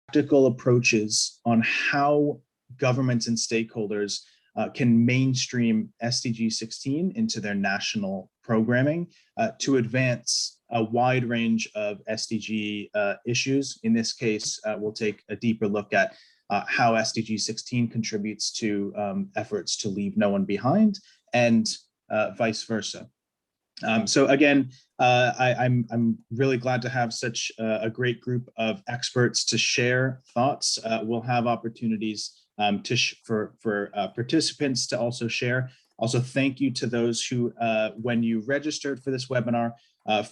practical approaches on how governments and stakeholders can mainstream SDG16 into their national programming to advance a wide range of SDG issues. In this case, we'll take a deeper look at how SDG16 contributes to efforts to leave no one behind, and vice versa. So again, I'm really glad to have such a great group of experts to share thoughts. We'll have opportunities for participants to also share. Also, thank you to those who, when you registered for this webinar,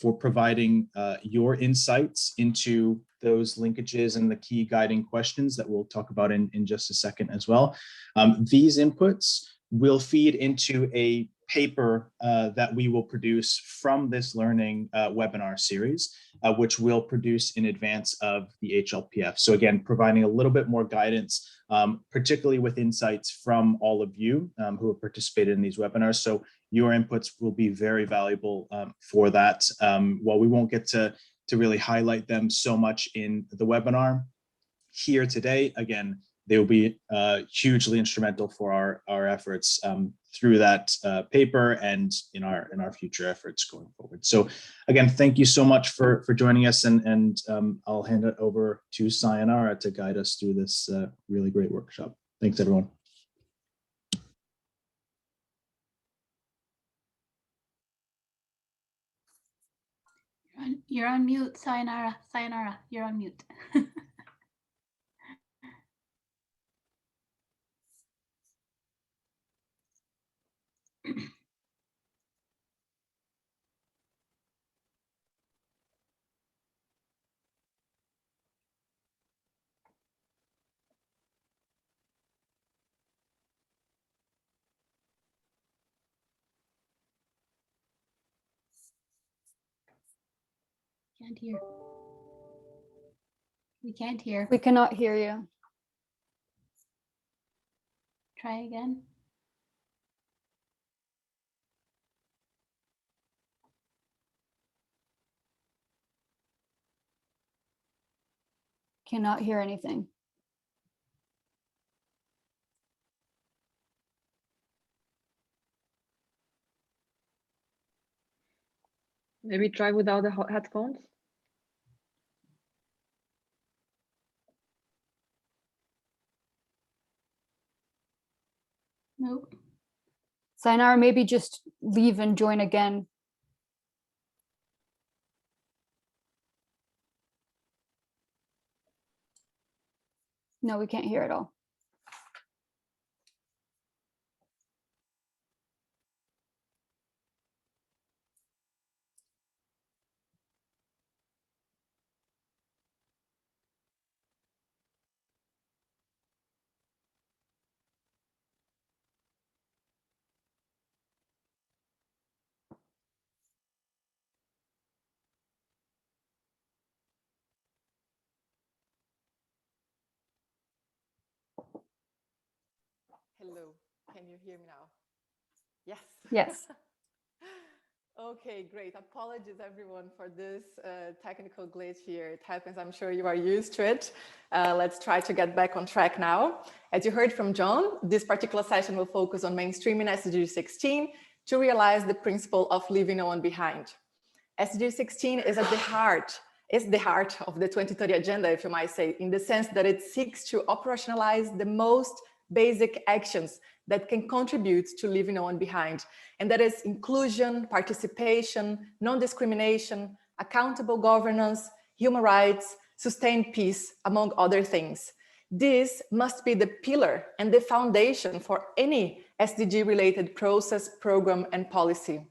for providing your insights into those linkages and the key guiding questions that we'll talk about in just a second as well. These inputs will feed into a paper that we will produce from this learning webinar series, which we'll produce in advance of the HLPF. So again, providing a little bit more guidance, particularly with insights from all of you who have participated in these webinars. So your inputs will be very valuable for that. While we won't get to really highlight them so much in the webinar here today, again, they will be hugely instrumental for our efforts through that paper and in our future efforts going forward. So again, thank you so much for joining us, and I'll hand it over to Sayonara to guide us through this really great workshop. Thanks, everyone. You're on mute, Sayonara. Sayonara, you're on mute. Can't hear. We can't hear. We cannot hear you. Try again. Cannot hear anything. Maybe try without the headphones. Nope. Sayonara, maybe just leave and join again. No, we can't hear at all. Hello, can you hear me now? Yes. Yes. Okay, great. Apologies everyone for this technical glitch here. It happens, I'm sure you are used to it. Let's try to get back on track now. As you heard from John, this particular session will focus on mainstreaming SDG16 to realize the principle of leaving no one behind. SDG16 is at the heart, of the 2030 agenda, if you might say, in the sense that it seeks to operationalize the most basic actions that can contribute to leaving no one behind. And that is inclusion, participation, non-discrimination, accountable governance, human rights, sustained peace, among other things. This must be the pillar and the foundation for any SDG-related process, program, and policy.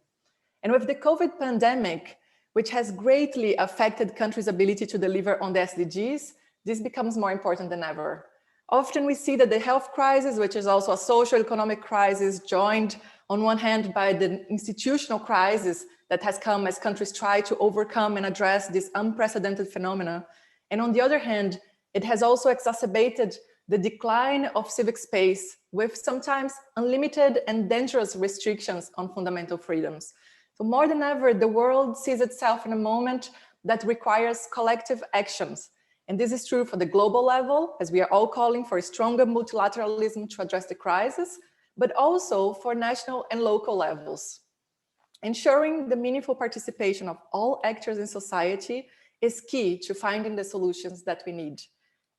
And with the COVID pandemic, which has greatly affected countries' ability to deliver on the SDGs, this becomes more important than ever. Often we see that the health crisis, which is also a social economic crisis, joined on one hand by the institutional crisis that has come as countries try to overcome and address this unprecedented phenomena. And on the other hand, it has also exacerbated the decline of civic space with sometimes unlimited and dangerous restrictions on fundamental freedoms. So more than ever, the world sees itself in a moment that requires collective actions. And this is true for the global level, as we are all calling for a stronger multilateralism to address the crisis, but also for national and local levels. Ensuring the meaningful participation of all actors in society is key to finding the solutions that we need.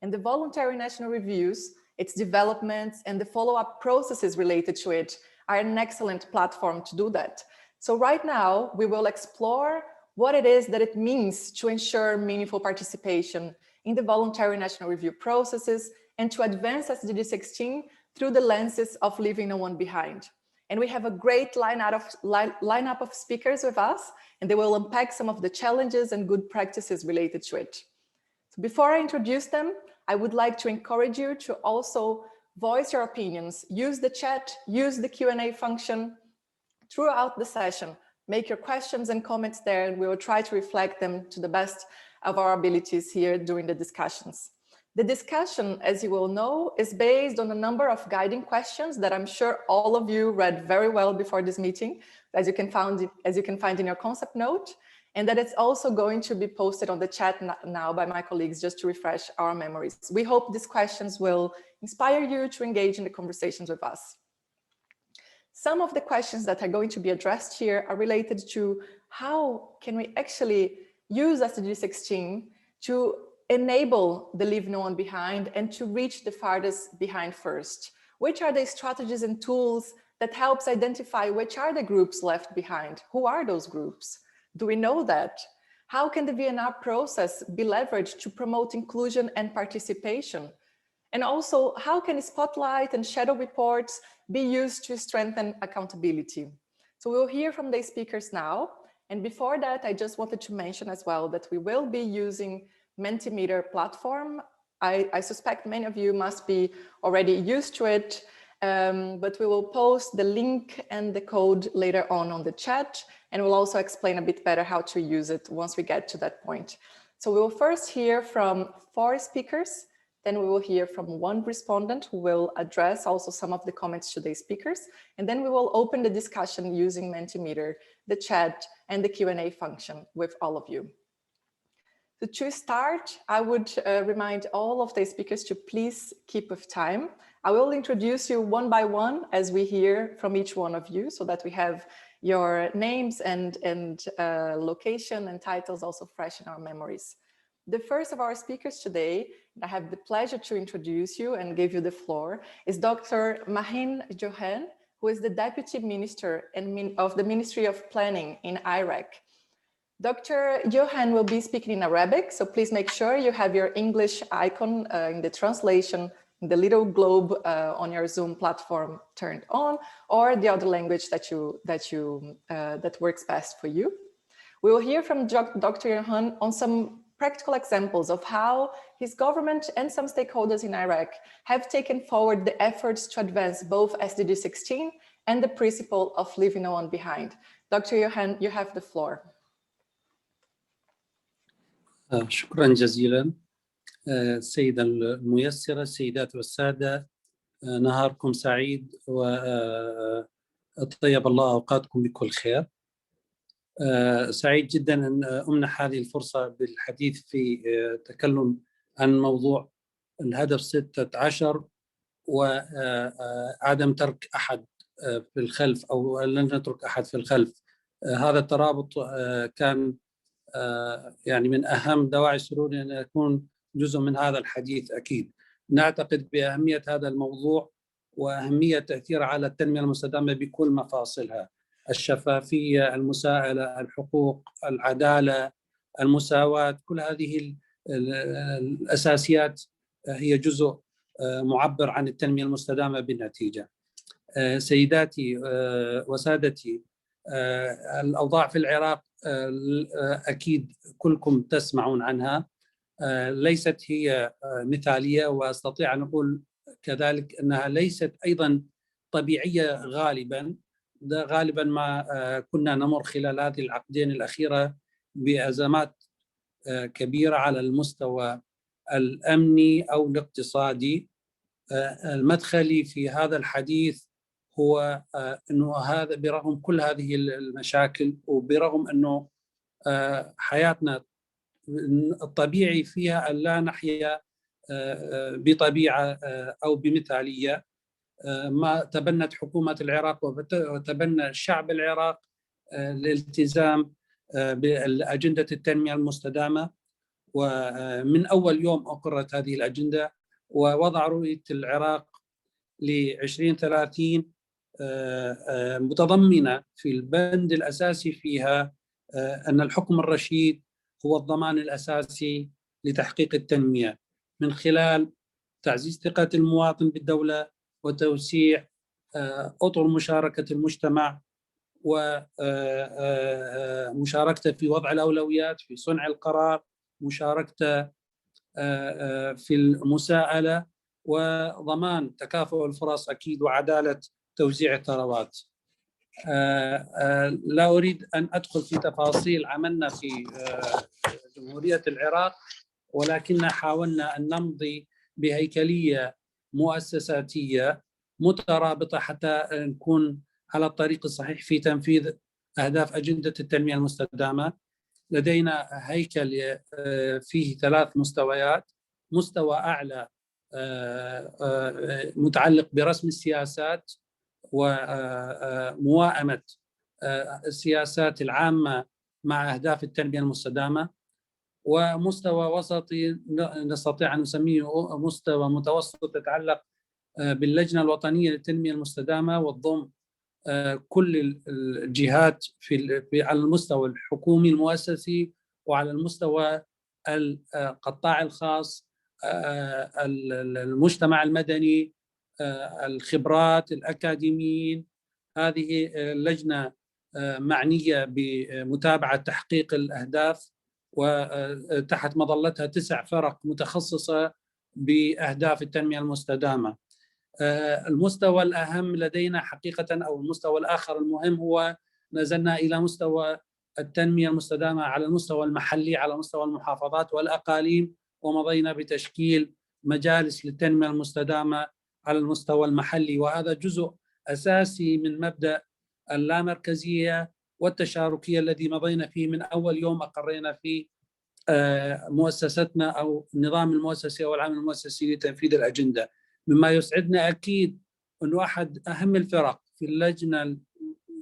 And the voluntary national reviews, its developments, and the follow-up processes related to it are an excellent platform to do that. So right now, we will explore what it is that it means to ensure meaningful participation in the voluntary national review processes and to advance SDG16 through the lenses of leaving no one behind. And we have a great lineup of speakers with us, and they will unpack some of the challenges and good practices related to it. So before I introduce them, I would like to encourage you to also voice your opinions, use the chat, use the Q&A function throughout the session. Make your questions and comments there, and we will try to reflect them to the best of our abilities here during the discussions. The discussion, as you will know, is based on a number of guiding questions that I'm sure all of you read very well before this meeting, as you can find in your concept note, and that it's also going to be posted on the chat now by my colleagues just to refresh our memories. We hope these questions will inspire you to engage in the conversations with us. Some of the questions that are going to be addressed here are related to how can we actually use SDG16 to enable the leave no one behind and to reach the farthest behind first. Which are the strategies and tools that helps identify which are the groups left behind? Who are those groups? Do we know that? How can the VNR process be leveraged to promote inclusion and participation? And also, how can spotlight and shadow reports be used to strengthen accountability? So we'll hear from the speakers now. And before that, I just wanted to mention as well that we will be using Mentimeter platform. I suspect many of you must be already used to it, but we will post the link and the code later on the chat, and we'll also explain a bit better how to use it once we get to that point. So we will first hear from 4 speakers, then we will hear from 1 respondent who will address also some of the comments to the speakers, and then we will open the discussion using Mentimeter, the chat, and the Q&A function with all of you. So to start, I would remind all of the speakers to please keep with time. I will introduce you one by one as we hear from each one of you so that we have your names and location and titles also fresh in our memories. The first of our speakers today, I have the pleasure to introduce you and give you the floor, is Dr. Mahin Johan, who is the Deputy Minister of the Ministry of Planning in Iraq. Dr. Johan will be speaking in Arabic, so please make sure you have your English icon in the translation, in the little globe on your Zoom platform turned on, or the other language that works best for you. We will hear from Dr. Johan on some practical examples of how his government and some stakeholders in Iraq have taken forward the efforts to advance both SDG16 and the principle of leaving no one behind. Dr. Johan, you have the floor. شكرا جزيلا السيدة الميسرة، السيدات والسادة، نهاركم سعيد وطيب الله أوقاتكم بكل خير. سعيد جدا أن أمنح هذه الفرصة بالحديث في تكلم عن موضوع الهدف 16 وعدم ترك أحد في الخلف أو لن نترك أحد في الخلف. هذا الترابط كان يعني من أهم دواعي سروري أن يكون جزء من هذا الحديث. أكيد نعتقد بأهمية هذا الموضوع وأهمية تأثيره على التنمية المستدامة بكل مفاصلها: الشفافية، المساءلة، الحقوق، العدالة، المساواة. كل هذه الأساسيات هي جزء معبر عن التنمية المستدامة بالنتيجة. سيداتي وسادتي، الأوضاع في العراق أكيد كلكم تسمعون عنها، ليست هي مثالية، وأستطيع أن أقول كذلك أنها ليست أيضا طبيعية غالبا. غالبا ما كنا نمر خلال هذه العقدين الأخيرة بأزمات كبيرة على المستوى الأمني أو الاقتصادي. المدخلي في هذا الحديث هو أنه هذا برغم كل هذه المشاكل وبرغم أنه حياتنا الطبيعي فيها أن لا نحيا بطبيعة أو بمثالية. ما تبنت حكومة العراق وتبنى شعب العراق الالتزام بأجندة التنمية المستدامة، ومن أول يوم أقرت هذه الأجندة ووضع رؤية العراق ل2030 متضمنة في البند الأساسي فيها أن الحكم الرشيد هو الضمان الأساسي لتحقيق التنمية من خلال تعزيز ثقة المواطن بالدولة وتوسيع أطر مشاركة المجتمع ومشاركته في وضع الأولويات، في صنع القرار، مشاركته في المساءلة، وضمان تكافؤ الفرص أكيد وعدالة توزيع الثروات. لا أريد أن أدخل في تفاصيل عملنا في جمهورية العراق، ولكن حاولنا أن نمضي بهيكلية مؤسساتية مترابطة حتى نكون على الطريق الصحيح في تنفيذ أهداف أجندة التنمية المستدامة. لدينا هيكل فيه 3 مستويات. مستوى أعلى متعلق برسم السياسات ومواءمة السياسات العامة مع أهداف التنمية المستدامة، ومستوى وسطي نستطيع أن نسميه مستوى متوسط يتعلق باللجنة الوطنية للتنمية المستدامة، والضم كل الجهات على المستوى الحكومي المؤسسي وعلى المستوى القطاع الخاص، المجتمع المدني، الخبرات، الأكاديميين. هذه اللجنة معنية بمتابعة تحقيق الأهداف، وتحت مظلتها 9 فرق متخصصة بأهداف التنمية المستدامة. المستوى الأهم لدينا حقيقة، أو المستوى الآخر المهم، هو نزلنا إلى مستوى التنمية المستدامة على المستوى المحلي، على مستوى المحافظات والأقاليم، ومضينا بتشكيل مجالس للتنمية المستدامة على المستوى المحلي. وهذا جزء أساسي من مبدأ اللامركزية والتشاركية الذي مضينا فيه من أول يوم أقرينا فيه مؤسستنا أو النظام المؤسسي أو العمل المؤسسي لتنفيذ الأجندة. مما يسعدنا أكيد أنه أحد أهم الفرق في اللجنة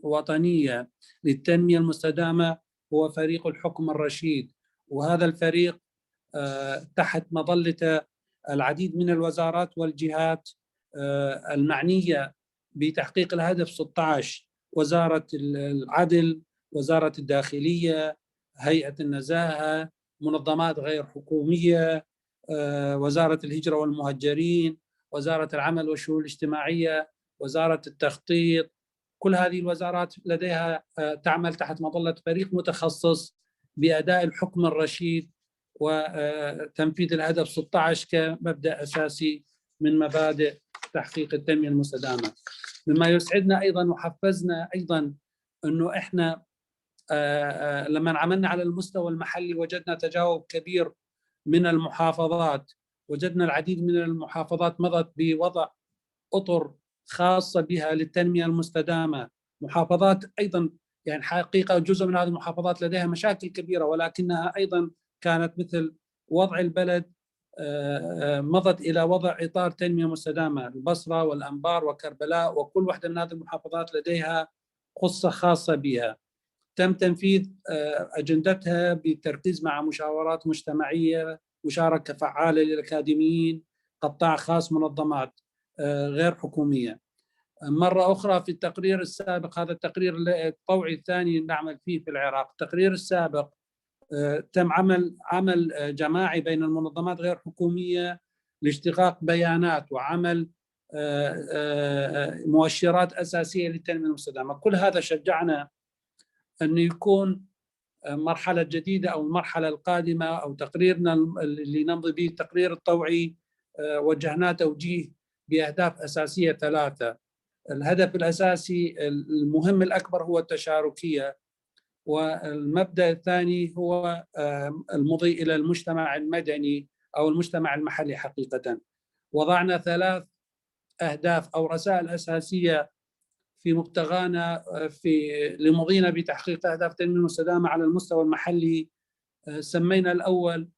الوطنية للتنمية المستدامة هو فريق الحكم الرشيد، وهذا الفريق تحت مظلته العديد من الوزارات والجهات المعنية بتحقيق الهدف 16: وزارة العدل، وزارة الداخلية، هيئة النزاهة، منظمات غير حكومية، وزارة الهجرة والمهجرين، وزارة العمل والشؤون الاجتماعية، وزارة التخطيط. كل هذه الوزارات لديها تعمل تحت مظلة فريق متخصص بأداء الحكم الرشيد وتنفيذ الهدف 16 كمبدأ أساسي من مبادئ تحقيق التنمية المستدامة. مما يسعدنا أيضا وحفزنا أيضا أنه إحنا لما عملنا على المستوى المحلي وجدنا تجاوب كبير من المحافظات، وجدنا العديد من المحافظات مضت بوضع أطر خاصة بها للتنمية المستدامة. محافظات أيضا يعني حقيقة جزء من هذه المحافظات لديها مشاكل كبيرة، ولكنها أيضا كانت مثل وضع البلد مضت إلى وضع إطار تنمية مستدامة. البصرة والأنبار وكربلاء، وكل واحدة من هذه المحافظات لديها قصة خاصة بها. تم تنفيذ أجندتها بالتركيز مع مشاورات مجتمعية، مشاركة فعالة للأكاديميين، قطاع خاص، منظمات غير حكومية. مرة أخرى في التقرير السابق، هذا التقرير الطوعي الثاني نعمل فيه في العراق، التقرير السابق تم عمل جماعي بين المنظمات غير حكومية لاشتقاق بيانات وعمل مؤشرات أساسية للتنمية المستدامة. كل هذا شجعنا أن يكون مرحلة جديدة أو المرحلة القادمة أو تقريرنا اللي نمضي به التقرير الطوعي وجهناه توجيه بأهداف أساسية 3. الهدف الأساسي المهم الأكبر هو التشاركية، والمبدأ الثاني هو المضي إلى المجتمع المدني أو المجتمع المحلي. حقيقة وضعنا 3 أهداف أو رسائل أساسية في مبتغانا لمضينا بتحقيق أهداف التنمية المستدامة على المستوى المحلي سمينا الأول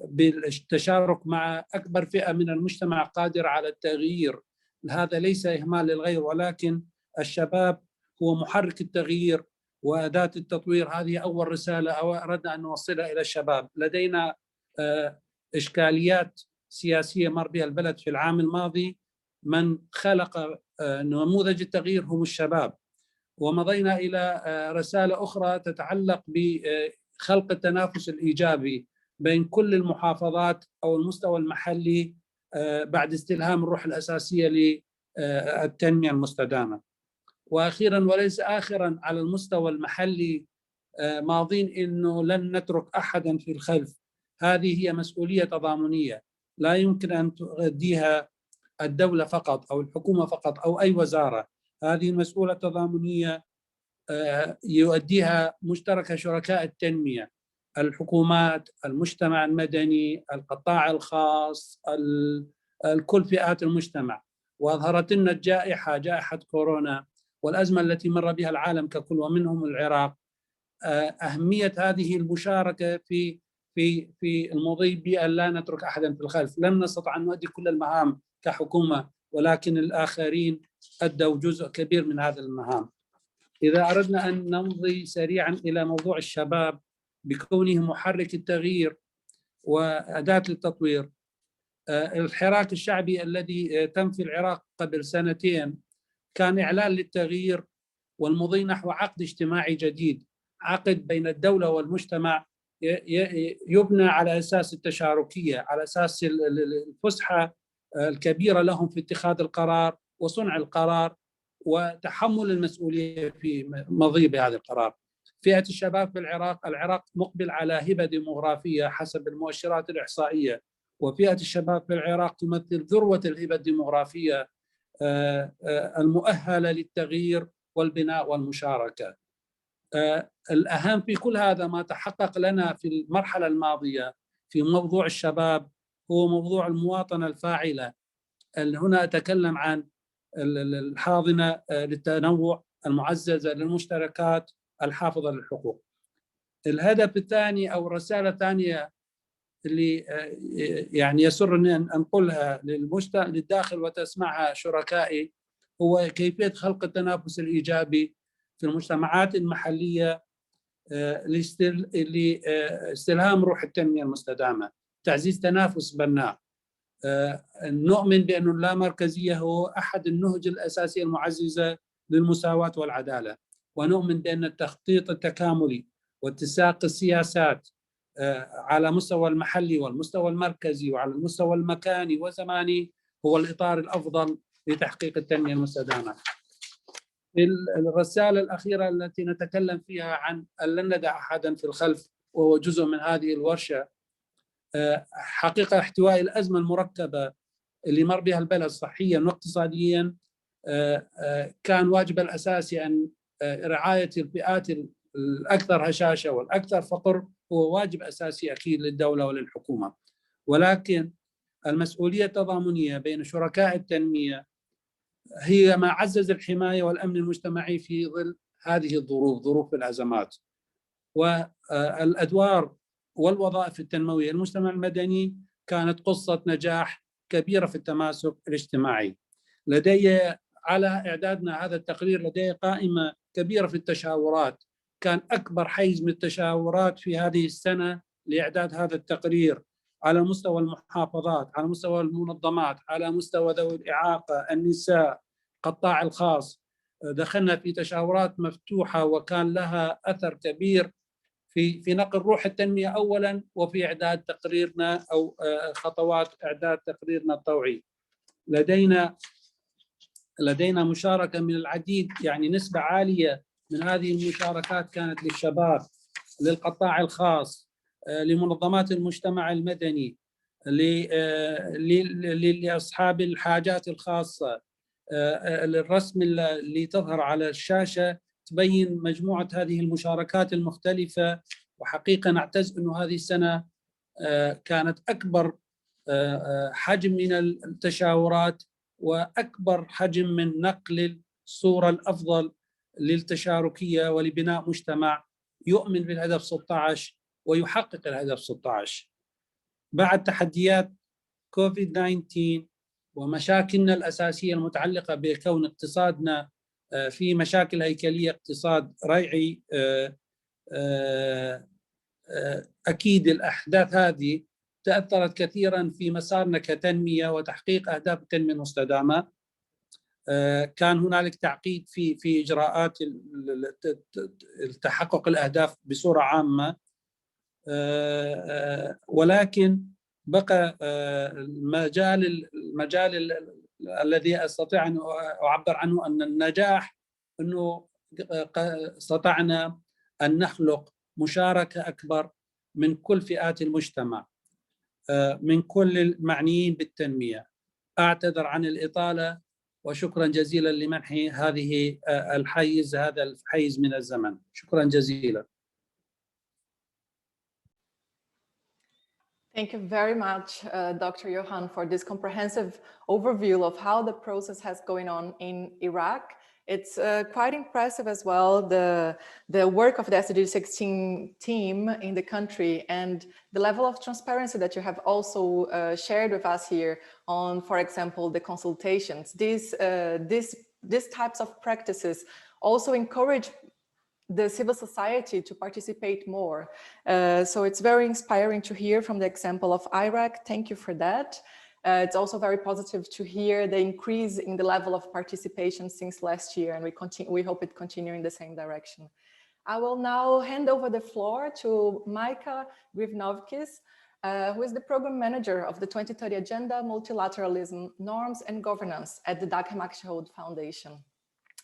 بالتشارك مع أكبر فئة من المجتمع قادرة على التغيير. هذا ليس إهمال للغير، ولكن الشباب هو محرك التغيير وأداة التطوير. هذه أول رسالة أردنا أن نوصلها إلى الشباب. لدينا إشكاليات سياسية مر بها البلد في العام الماضي، من خلق نموذج التغيير هم الشباب. ومضينا إلى رسالة أخرى تتعلق بخلق التنافس الإيجابي بين كل المحافظات أو المستوى المحلي بعد استلهام الروح الأساسية للتنمية المستدامة. وأخيراً وليس آخراً، على المستوى المحلي ماضين إنه لن نترك أحداً في الخلف. هذه هي مسؤولية تضامنية لا يمكن أن تؤديها الدولة فقط أو الحكومة فقط أو أي وزارة. هذه المسؤولية التضامنية يؤديها مشتركة شركاء التنمية، الحكومات، المجتمع المدني، القطاع الخاص، كل فئات المجتمع. وأظهرت لنا الجائحة، جائحة كورونا والأزمة التي مر بها العالم ككل ومنهم العراق، أهمية هذه المشاركة في المضي بأن لا نترك أحدا في الخلف. لم نستطع أن نؤدي كل المهام كحكومة، ولكن الآخرين أدوا جزء كبير من هذه المهام. إذا أردنا أن نمضي سريعا إلى موضوع الشباب بكونه محرك التغيير وأداة للتطوير، الحراك الشعبي الذي تم في العراق قبل سنتين كان إعلان للتغيير والمضي نحو عقد اجتماعي جديد، عقد بين الدولة والمجتمع يبنى على أساس التشاركية، على أساس الفسحة الكبيرة لهم في اتخاذ القرار وصنع القرار وتحمل المسؤولية في مضي بهذا القرار. فئة الشباب في العراق مقبل على هبة ديموغرافية حسب المؤشرات الإحصائية، وفئة الشباب في العراق تمثل ذروة الهبة الديموغرافية المؤهلة للتغيير والبناء والمشاركة. الأهم في كل هذا ما تحقق لنا في المرحلة الماضية في موضوع الشباب هو موضوع المواطنة الفاعلة. هنا أتكلم عن الحاضنة للتنوع المعززة للمشتركات الحافظة للحقوق. الهدف الثاني أو الرسالة الثانية اللي يعني يسرني أن أنقلها للداخل وتسمعها شركائي هو كيفية خلق التنافس الإيجابي في المجتمعات المحلية لاستلهام روح التنمية المستدامة، تعزيز تنافس بناء. نؤمن بأن اللامركزية هو أحد النهج الأساسية المعززة للمساواة والعدالة، ونؤمن بأن التخطيط التكاملي واتساق السياسات على مستوى المحلي والمستوى المركزي وعلى المستوى المكاني والزماني هو الإطار الأفضل لتحقيق التنمية المستدامة. الرسالة الأخيرة التي نتكلم فيها عن أن لن ندع أحدا في الخلف وهو جزء من هذه الورشة، حقيقة احتواء الأزمة المركبة اللي مر بها البلد صحيا واقتصاديا كان واجب الأساسي أن رعاية الفئات الأكثر هشاشة والأكثر فقر هو واجب أساسي أكيد للدولة وللحكومة. ولكن المسؤولية التضامنية بين شركاء التنمية هي ما عزز الحماية والأمن المجتمعي في ظل هذه الظروف، ظروف الأزمات. والأدوار والوظائف التنموية المجتمع المدني كانت قصة نجاح كبيرة في التماسك الاجتماعي. لدي على إعدادنا هذا التقرير لدي قائمة كبيرة في التشاورات، كان أكبر حيز من التشاورات في هذه السنة لإعداد هذا التقرير على مستوى المحافظات، على مستوى المنظمات، على مستوى ذوي الإعاقة، النساء، القطاع الخاص. دخلنا في تشاورات مفتوحة وكان لها أثر كبير في نقل روح التنمية أولاً وفي إعداد تقريرنا أو خطوات إعداد تقريرنا الطوعي. لدينا مشاركة من العديد، يعني نسبة عالية من هذه المشاركات كانت للشباب، للقطاع الخاص، لمنظمات المجتمع المدني، لأصحاب الحاجات الخاصة. الرسم اللي تظهر على الشاشة تبين مجموعة هذه المشاركات المختلفة، وحقيقة نعتز أنه هذه السنة كانت أكبر حجم من التشاورات وأكبر حجم من نقل الصورة الأفضل للتشاركية ولبناء مجتمع يؤمن بالهدف 16 ويحقق الهدف 16 بعد تحديات كوفيد-19 ومشاكلنا الأساسية المتعلقة بكون اقتصادنا في مشاكل هيكلية، اقتصاد ريعي. أكيد الأحداث هذه تأثرت كثيرا في مسارنا كتنمية وتحقيق أهداف التنمية المستدامة. كان هنالك تعقيد في إجراءات تحقق الأهداف بصورة عامة، ولكن بقى المجال الذي أستطيع أن أعبر عنه أن النجاح أنه استطعنا أن نخلق مشاركة أكبر من كل فئات المجتمع، من كل المعنيين بالتنمية. أعتذر عن الإطالة وشكرا جزيلا لمنحي هذا الحيز من الزمن. شكرا جزيلا. Thank you very much, Dr. Johan, for this comprehensive overview of how the process has going on in Iraq. It's quite impressive as well, the work of the SDG16 team in the country and the level of transparency that you have also shared with us here on, for example, the consultations. These types of practices also encourage the civil society to participate more. So it's very inspiring to hear from the example of Iraq. Thank you for that. It's also very positive to hear the increase in the level of participation since last year, and we hope it continue in the same direction. I will now hand over the floor to Micah Grivnovkis, who is the program manager of the 2030 Agenda, Multilateralism, Norms and Governance at the Dag Hammarskjöld Foundation.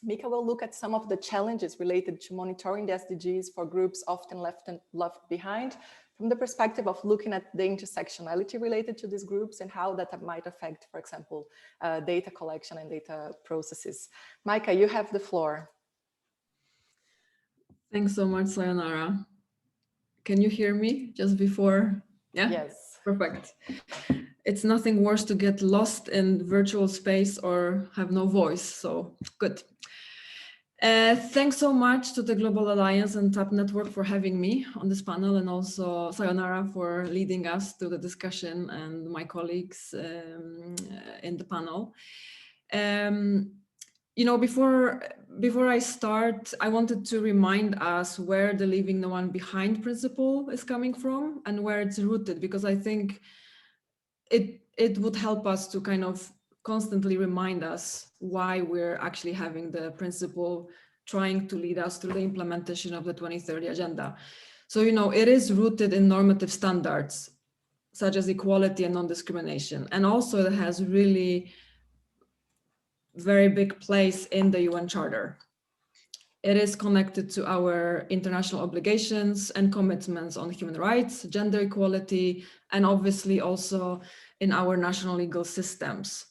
Mika will look at some of the challenges related to monitoring the SDGs for groups often left behind from the perspective of looking at the intersectionality related to these groups and how that might affect, for example, data collection and data processes. Micah, you have the floor. Thanks so much, Sayonara. Can you hear me just before? Yeah? Yes. Perfect. It's nothing worse to get lost in virtual space or have no voice, so good. Thanks so much to the Global Alliance and TAP Network for having me on this panel, and also Sayonara for leading us to the discussion and my colleagues in the panel. You know, before I start, I wanted to remind us where the leaving no one behind principle is coming from and where it's rooted, because I think it would help us to kind of constantly remind us why we're actually having the principle trying to lead us through the implementation of the 2030 Agenda. So, you know, it is rooted in normative standards, such as equality and non-discrimination. And also it has really very big place in the UN Charter. It is connected to our international obligations and commitments on human rights, gender equality, and obviously also in our national legal systems.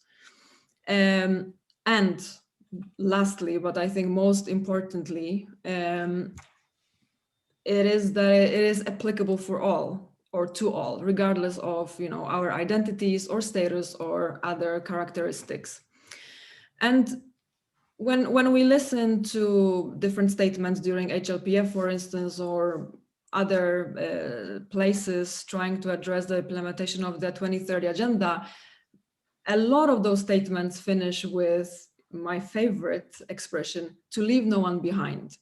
And lastly, but I think most importantly, it is applicable for all or to all, regardless of, you know, our identities or status or other characteristics. And when we listen to different statements during HLPF, for instance, or other places trying to address the implementation of the 2030 Agenda, a lot of those statements finish with my favorite expression, to leave no one behind.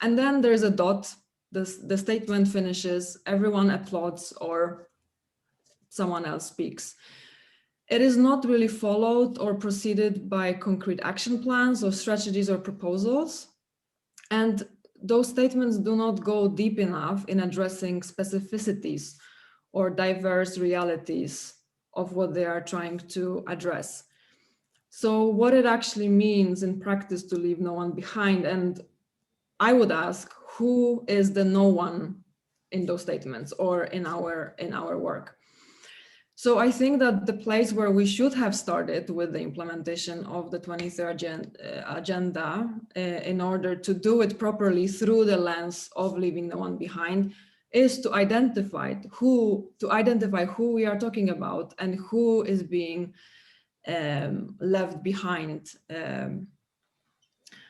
And then there's a dot, the statement finishes, everyone applauds or someone else speaks. It is not really followed or preceded by concrete action plans or strategies or proposals. And those statements do not go deep enough in addressing specificities or diverse realities of what they are trying to address. So what it actually means in practice to leave no one behind, and I would ask, who is the no one in those statements or in our work? So I think that the place where we should have started with the implementation of the 2030 Agenda in order to do it properly through the lens of leaving no one behind is to identify who we are talking about and who is being left behind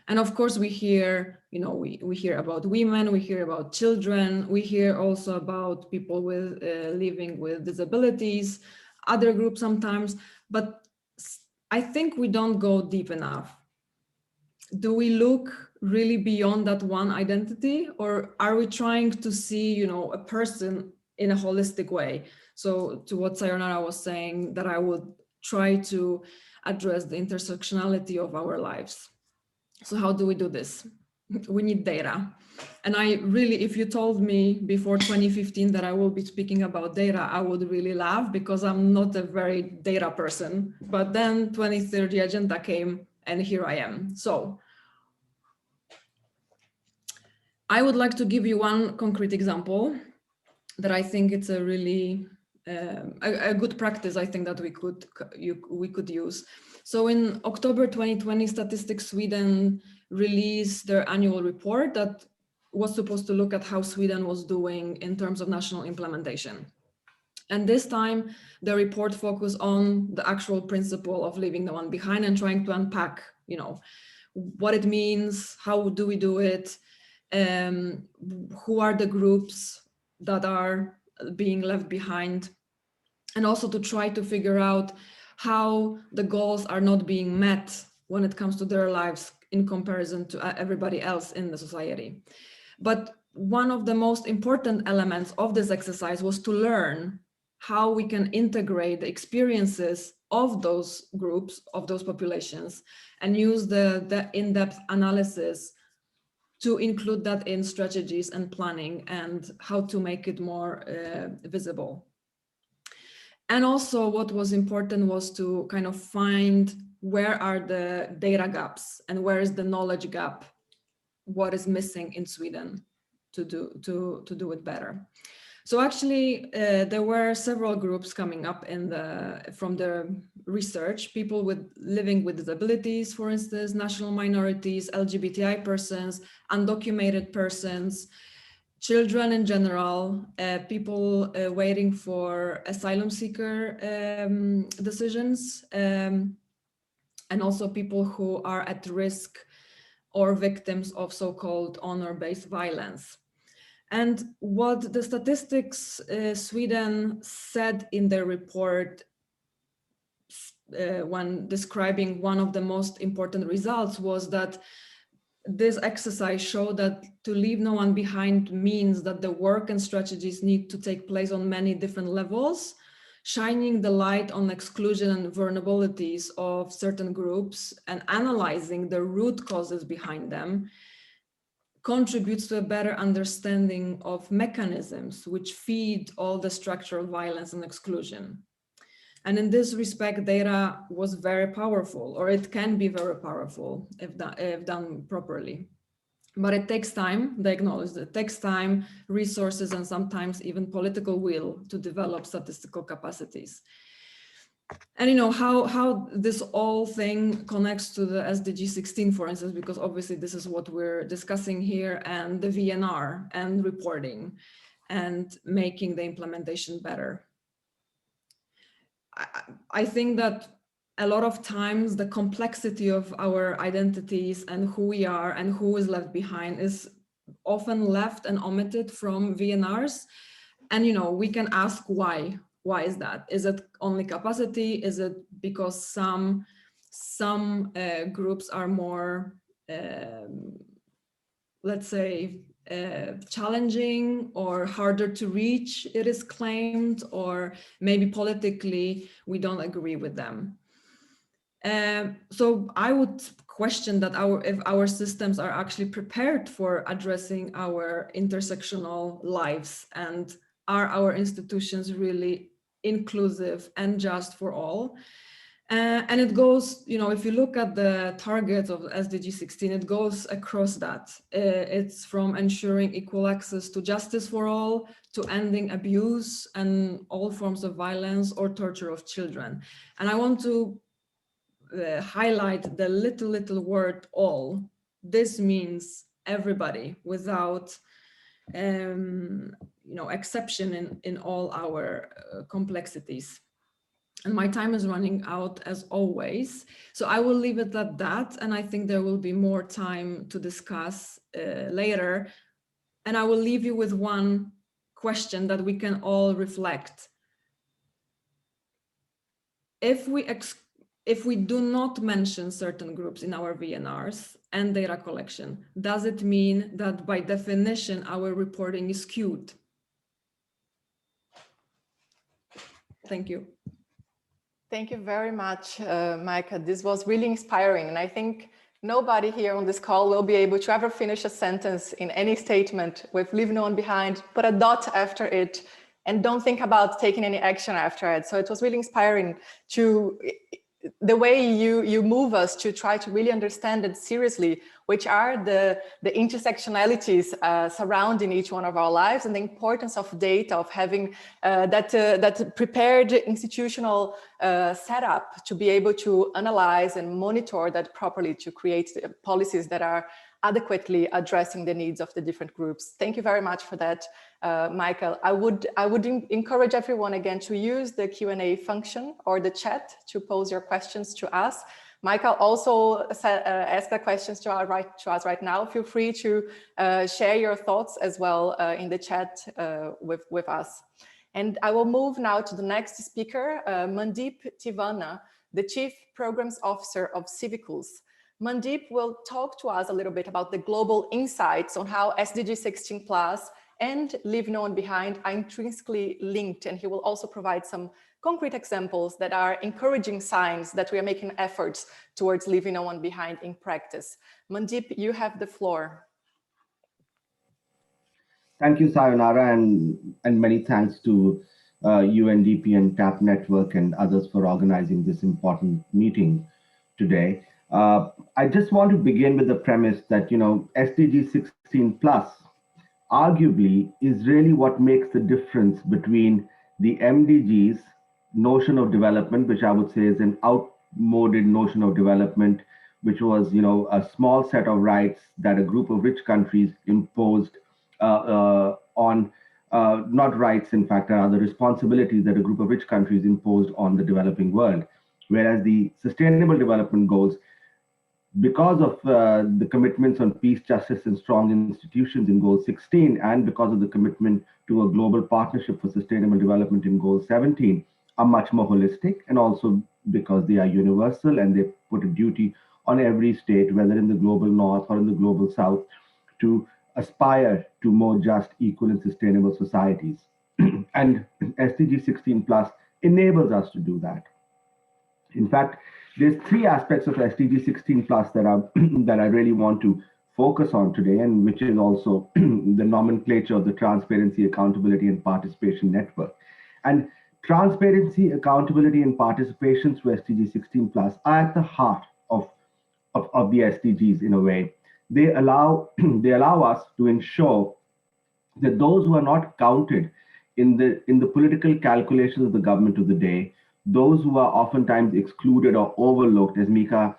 And of course, we hear, we hear about women, we hear about children, we hear also about people with living with disabilities, other groups sometimes, but I think we don't go deep enough. Do we look really beyond that one identity, or are we trying to see, a person in a holistic way? So to what Sayonara was saying, that I would try to address the intersectionality of our lives. So how do we do this? We need data. And I really, if you told me before 2015 that I will be speaking about data, I would really laugh, because I'm not a very data person. But then 2030 agenda came and here I am. So I would like to give you one concrete example that I think it's a really a good practice, I think, that we could use. So in October 2020, Statistics Sweden released their annual report that was supposed to look at how Sweden was doing in terms of national implementation. And this time, the report focused on the actual principle of leaving no one behind and trying to unpack, what it means, how do we do it, who are the groups that are being left behind, and also to try to figure out how the goals are not being met when it comes to their lives in comparison to everybody else in the society. But one of the most important elements of this exercise was to learn how we can integrate the experiences of those groups, of those populations, and use the in-depth analysis to include that in strategies and planning, and how to make it more visible. And also what was important was to kind of find where are the data gaps and where is the knowledge gap, what is missing in Sweden to do it better. So actually, there were several groups coming up from the research: people living with disabilities, for instance, national minorities, LGBTI persons, undocumented persons, children in general, people waiting for asylum seeker decisions, and also people who are at risk or victims of so-called honor-based violence. And what the Statistics Sweden said in their report when describing one of the most important results was that this exercise showed that to leave no one behind means that the work and strategies need to take place on many different levels, shining the light on exclusion and vulnerabilities of certain groups and analyzing the root causes behind them contributes to a better understanding of mechanisms which feed all the structural violence and exclusion. And in this respect, data was very powerful, or it can be very powerful if done properly. But it takes time, they acknowledge that it takes time, resources, and sometimes even political will to develop statistical capacities. And how this whole thing connects to the SDG16, for instance, because obviously this is what we're discussing here, and the VNR and reporting and making the implementation better. I think that a lot of times the complexity of our identities and who we are and who is left behind is often left and omitted from VNRs. And we can ask why. Why is that? Is it only capacity? Is it because some groups are more, let's say, challenging or harder to reach, it is claimed, or maybe politically we don't agree with them. So I would question that if our systems are actually prepared for addressing our intersectional lives, and are our institutions really inclusive and just for all. And it goes, if you look at the targets of SDG16, it goes across that. It's from ensuring equal access to justice for all, to ending abuse and all forms of violence or torture of children. And I want to highlight the little word all. This means everybody without exception in all our complexities. And my time is running out as always. So I will leave it at that. And I think there will be more time to discuss later. And I will leave you with one question that we can all reflect. If we do not mention certain groups in our VNRs and data collection, does it mean that by definition, our reporting is skewed? Thank you. Thank you very much, Micah. This was really inspiring. And I think nobody here on this call will be able to ever finish a sentence in any statement with leave no one behind, put a dot after it, and don't think about taking any action after it. So it was really inspiring to the way you move us to try to really understand it seriously, which are the intersectionalities surrounding each one of our lives, and the importance of data, of having that prepared institutional setup to be able to analyze and monitor that properly, to create policies that are adequately addressing the needs of the different groups. Thank you very much for that, Michael. I would encourage everyone again to use the Q&A function or the chat to pose your questions to us. Michael also asked the questions to us right now. Feel free to share your thoughts as well in the chat with us. And I will move now to the next speaker, Mandeep Tivana, the Chief Programs Officer of Civicals. Mandeep will talk to us a little bit about the global insights on how SDG16 Plus and Leave No One Behind are intrinsically linked. And he will also provide some concrete examples that are encouraging signs that we are making efforts towards leaving no one behind in practice. Mandeep, you have the floor. Thank you, Sayonara, and many thanks to UNDP and TAP Network and others for organizing this important meeting today. I just want to begin with the premise that, SDG 16 plus arguably is really what makes the difference between the MDGs notion of development, which I would say is an outmoded notion of development, which was, a small set of rights that a group of rich countries imposed on, not rights, in fact, are the responsibilities that a group of rich countries imposed on the developing world. Whereas the Sustainable Development Goals, because of the commitments on peace, justice, and strong institutions in Goal 16, and because of the commitment to a global partnership for sustainable development in Goal 17, are much more holistic, and also because they are universal and they put a duty on every state, whether in the global north or in the global south, to aspire to more just, equal, and sustainable societies. And SDG 16 Plus enables us to do that. In fact, there's three aspects of SDG 16 Plus that I really want to focus on today, and which is also the nomenclature of the Transparency, Accountability, and Participation Network. And transparency, accountability, and participation through SDG 16 Plus are at the heart of the SDGs in a way. They allow us to ensure that those who are not counted in the political calculations of the government of the day, those who are oftentimes excluded or overlooked, as Mika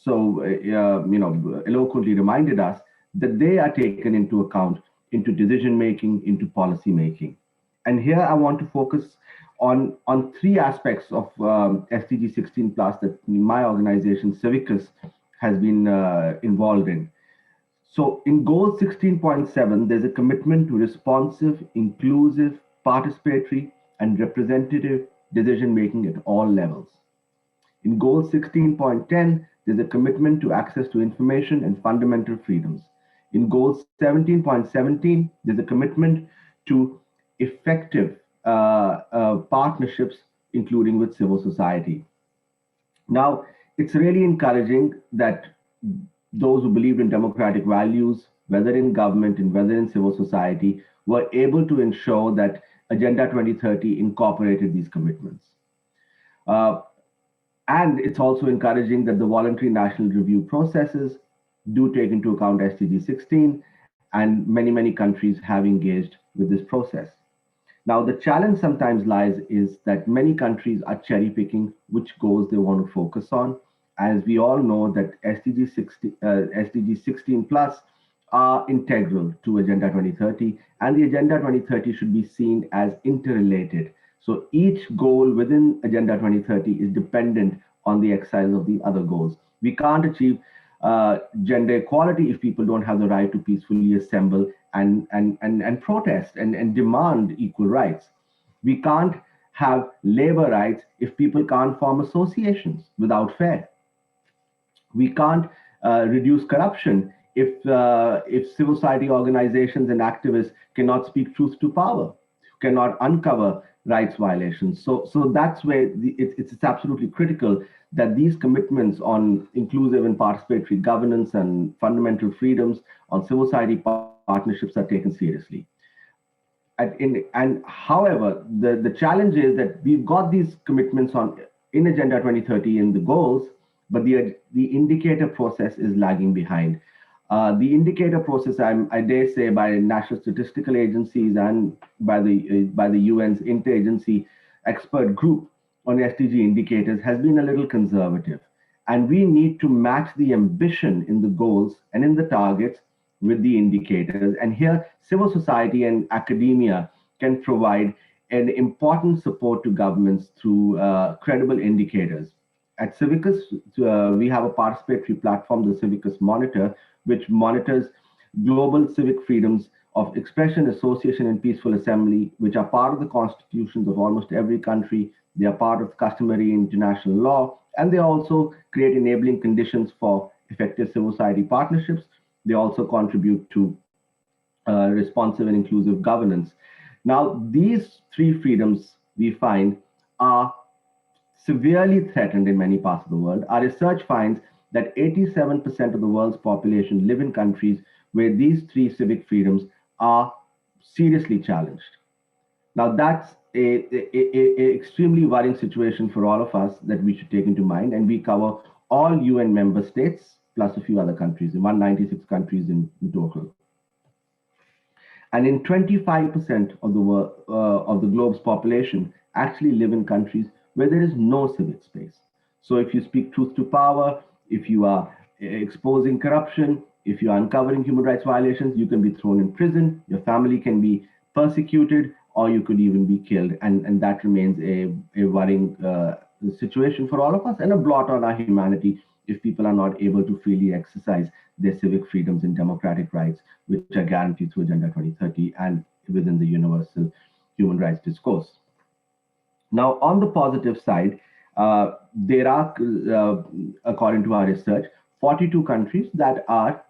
so eloquently reminded us, that they are taken into account into decision making, into policy making. And here I want to focus on three aspects of SDG 16 Plus that my organization, Civicals, has been involved in. So in Goal 16.7, there's a commitment to responsive, inclusive, participatory, and representative decision-making at all levels. In Goal 16.10, there's a commitment to access to information and fundamental freedoms. In Goal 17.17, there's a commitment to effective partnerships, including with civil society. Now, it's really encouraging that those who believed in democratic values, whether in government and whether in civil society, were able to ensure that Agenda 2030 incorporated these commitments. And it's also encouraging that the voluntary national review processes do take into account SDG 16, and many countries have engaged with this process. Now, the challenge sometimes lies is that many countries are cherry picking which goals they want to focus on. As we all know that SDG 16 Plus are integral to Agenda 2030, and the Agenda 2030 should be seen as interrelated. So each goal within Agenda 2030 is dependent on the exercise of the other goals. We can't achieve gender equality if people don't have the right to peacefully assemble and protest and demand equal rights. We can't have labor rights if people can't form associations without fair. We can't reduce corruption if civil society organizations and activists cannot speak truth to power, cannot uncover rights violations. So that's where it's absolutely critical that these commitments on inclusive and participatory governance and fundamental freedoms, on civil society partnerships are taken seriously. And however, the challenge is that we've got these commitments in Agenda 2030 in the goals, but the indicator process is lagging behind. The indicator process, I dare say, by national statistical agencies and by the UN's interagency expert group on SDG indicators has been a little conservative. And we need to match the ambition in the goals and in the targets with the indicators. And here, civil society and academia can provide an important support to governments through credible indicators. At Civicus, we have a participatory platform, the Civicus Monitor, which monitors global civic freedoms of expression, association, and peaceful assembly, which are part of the constitutions of almost every country. They are part of customary international law, and they also create enabling conditions for effective civil society partnerships. They also contribute to responsive and inclusive governance. Now, these three freedoms we find are severely threatened in many parts of the world. Our research finds that 87% of the world's population live in countries where these three civic freedoms are seriously challenged. Now, that's a extremely worrying situation for all of us that we should take into mind, and we cover all UN member states plus a few other countries, 196 countries in total. And in 25% of the globe's population actually live in countries where there is no civic space. So if you speak truth to power, if you are exposing corruption, if you are uncovering human rights violations, you can be thrown in prison, your family can be persecuted, or you could even be killed. And that remains a worrying situation for all of us and a blot on our humanity if people are not able to freely exercise their civic freedoms and democratic rights, which are guaranteed through Agenda 2030 and within the universal human rights discourse. Now, on the positive side, there are, according to our research, 42 countries that are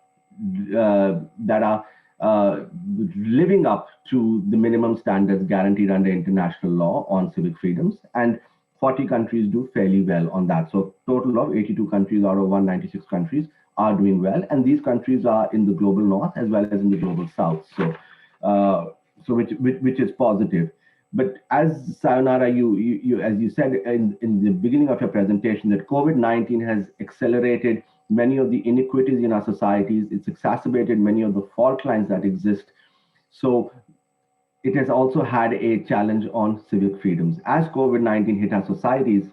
living up to the minimum standards guaranteed under international law on civic freedoms, and 40 countries do fairly well on that. So total of 82 countries out of 196 countries are doing well, and these countries are in the global north as well as in the global south. So, which is positive. But as Sayonara, as you said in the beginning of your presentation, that COVID-19 has accelerated many of the inequities in our societies. It's exacerbated many of the fault lines that exist. So it has also had a challenge on civic freedoms. As COVID-19 hit our societies,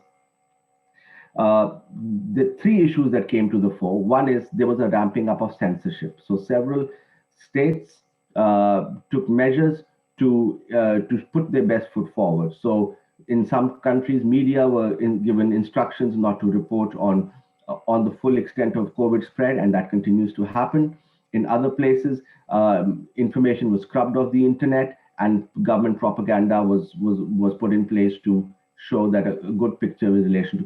the three issues that came to the fore. One is there was a ramping up of censorship. So several states took measures to put their best foot forward. So in some countries, media were given instructions not to report on the full extent of COVID spread, and that continues to happen. In other places, information was scrubbed off the internet, and government propaganda was put in place to show that a good picture in relation to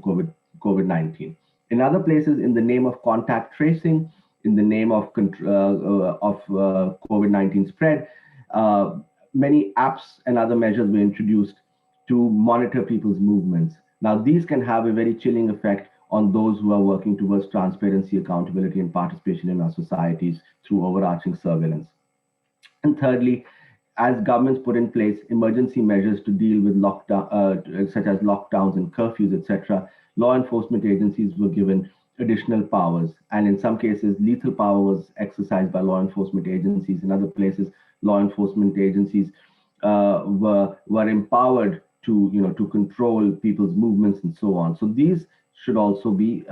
COVID-19. In other places, in the name of contact tracing, in the name of COVID-19 spread, many apps and other measures were introduced to monitor people's movements. Now, these can have a very chilling effect on those who are working towards transparency, accountability, and participation in our societies through overarching surveillance. And thirdly, as governments put in place emergency measures to deal with lockdown, such as lockdowns and curfews, etc., law enforcement agencies were given additional powers. And in some cases, lethal power was exercised by law enforcement agencies. In other places, law enforcement agencies were empowered to control people's movements and so on. So these should also be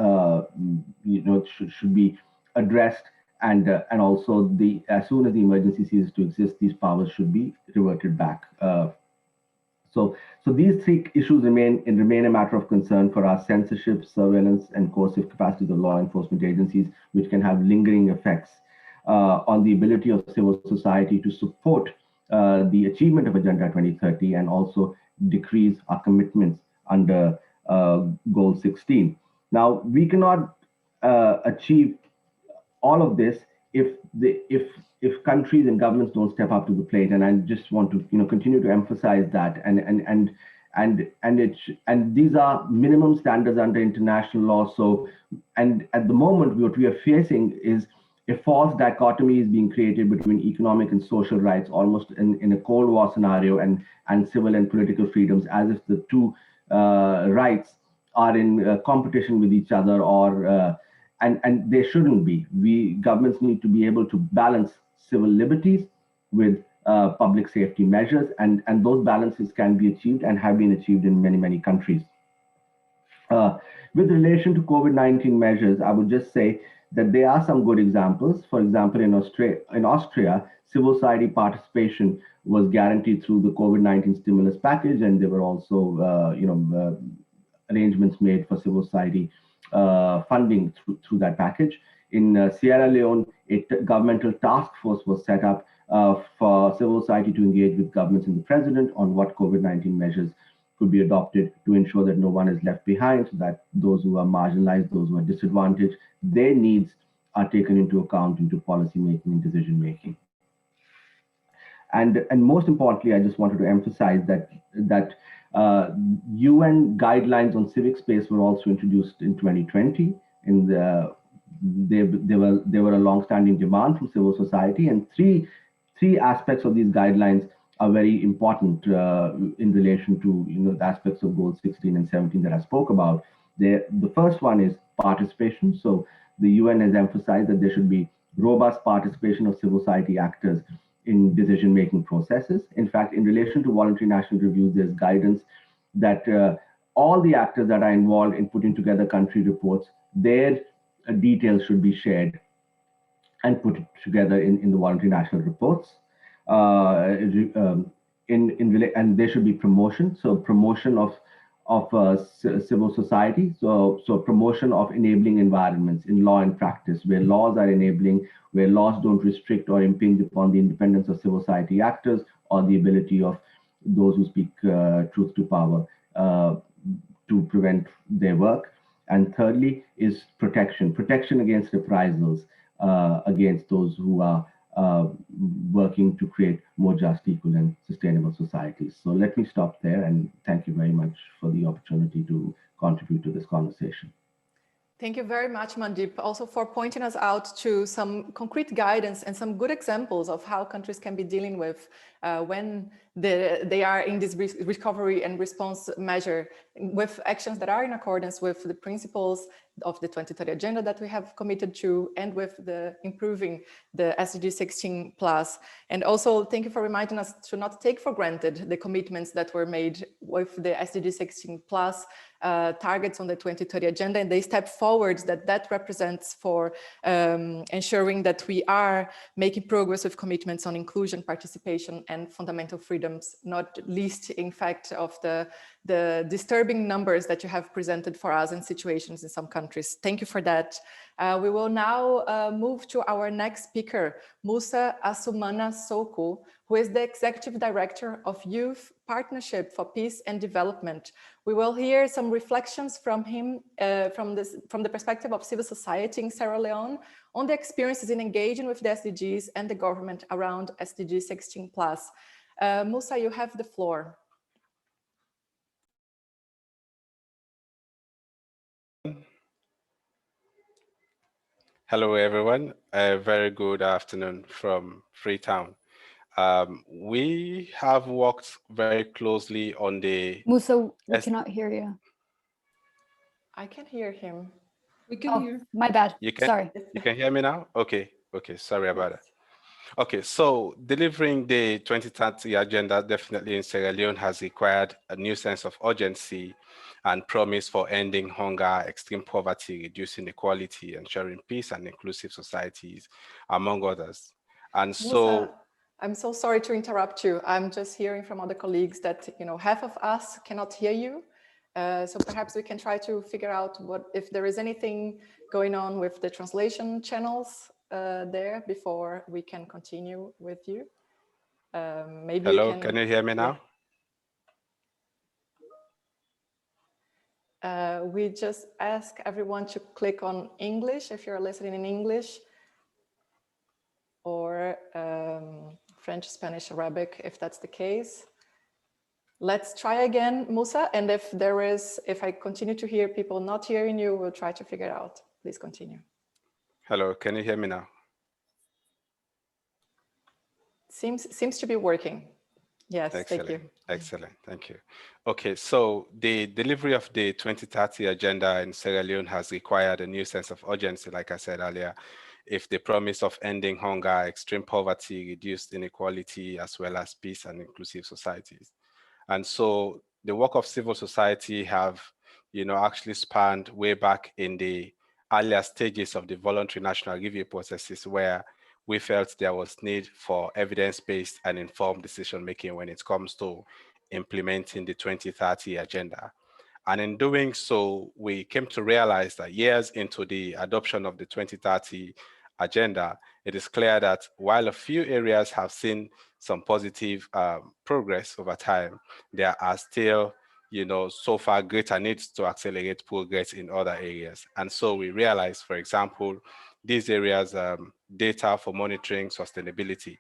should be addressed, and also as soon as the emergency ceases to exist, these powers should be reverted back. So these three issues remain a matter of concern for our censorship, surveillance, and coercive capacities of law enforcement agencies, which can have lingering effects on the ability of civil society to support the achievement of Agenda 2030 and also decrease our commitments under Goal 16. Now, we cannot achieve all of this if countries and governments don't step up to the plate. And I just want to continue to emphasize that. And these are minimum standards under international law. So, and at the moment, what we are facing is a false dichotomy is being created between economic and social rights, almost in a Cold War scenario, and civil and political freedoms, as if the two rights are in competition with each other, or and they shouldn't be. Governments need to be able to balance civil liberties with public safety measures, and those balances can be achieved and have been achieved in many countries. With relation to COVID-19 measures, I would just say that there are some good examples. For example, in Austria, civil society participation was guaranteed through the COVID-19 stimulus package, and there were also arrangements made for civil society funding through that package. In Sierra Leone, a governmental task force was set up for civil society to engage with governments and the president on what COVID-19 measures could be adopted to ensure that no one is left behind, so that those who are marginalized, those who are disadvantaged, their needs are taken into account into policy making and decision making. And most importantly, I just wanted to emphasize that UN guidelines on civic space were also introduced in 2020. They were a long-standing demand from civil society, and three aspects of these guidelines are very important in relation to the aspects of Goals 16 and 17 that I spoke about. The first one is participation. So the UN has emphasized that there should be robust participation of civil society actors in decision-making processes. In fact, in relation to voluntary national reviews, there's guidance that all the actors that are involved in putting together country reports, their details should be shared and put together in the voluntary national reports. And there should be promotion. So promotion of civil society. So promotion of enabling environments in law and practice, where laws are enabling, where laws don't restrict or impinge upon the independence of civil society actors or the ability of those who speak truth to power to prevent their work. And thirdly is protection against reprisals against those who are working to create more just, equal, and sustainable societies. So let me stop there, and thank you very much for the opportunity to contribute to this conversation. Thank you very much, Mandeep, also for pointing us out to some concrete guidance and some good examples of how countries can be dealing with when they are in this recovery and response measure, with actions that are in accordance with the principles of the 2030 agenda that we have committed to, and with the improving the SDG16 plus. And also thank you for reminding us to not take for granted the commitments that were made with the SDG16 plus targets on the 2030 agenda, and they step forwards that represents for ensuring that we are making progress with commitments on inclusion, participation, and fundamental freedoms, not least, in fact, of the disturbing numbers that you have presented for us in situations in some countries. Thank you for that. We will now move to our next speaker, Musa Asumanasoku, who is the Executive Director of Youth Partnership for Peace and Development. We will hear some reflections from him from the perspective of civil society in Sierra Leone on the experiences in engaging with the SDGs and the government around SDG 16 plus. Musa, you have the floor. Hello, everyone. A very good afternoon from Freetown. We have worked very closely on the... Musa, we cannot hear you. I can hear him. We can hear. My bad. Sorry. You can hear me now? Okay. Sorry about that. Okay, so delivering the 2030 agenda definitely in Sierra Leone has required a new sense of urgency and promise for ending hunger, extreme poverty, reducing inequality, ensuring peace and inclusive societies, among others. And so, I'm so sorry to interrupt you. I'm just hearing from other colleagues that, you know, half of us cannot hear you. So perhaps we can try to figure out if there is anything going on with the translation channels there before we can continue with you. Maybe Hello, you can you hear me now? We just ask everyone to click on English if you're listening in English, or French, Spanish, Arabic, if that's the case. Let's try again, Musa. And if I continue to hear people not hearing you, we'll try to figure it out. Please continue. Hello, can you hear me now? Seems to be working. Yes, excellent. Thank you. Excellent, thank you. Okay, so the delivery of the 2030 agenda in Sierra Leone has required a new sense of urgency, like I said earlier, if the promise of ending hunger, extreme poverty, reduced inequality, as well as peace and inclusive societies. And so the work of civil society have, you know, actually spanned way back in the earlier stages of the voluntary national review processes, where we felt there was need for evidence-based and informed decision-making when it comes to implementing the 2030 agenda. And in doing so, we came to realize that years into the adoption of the 2030 agenda, it is clear that while a few areas have seen some positive progress over time, there are still, you know, so far greater needs to accelerate progress in other areas. And so we realized, for example, these areas, data for monitoring sustainability.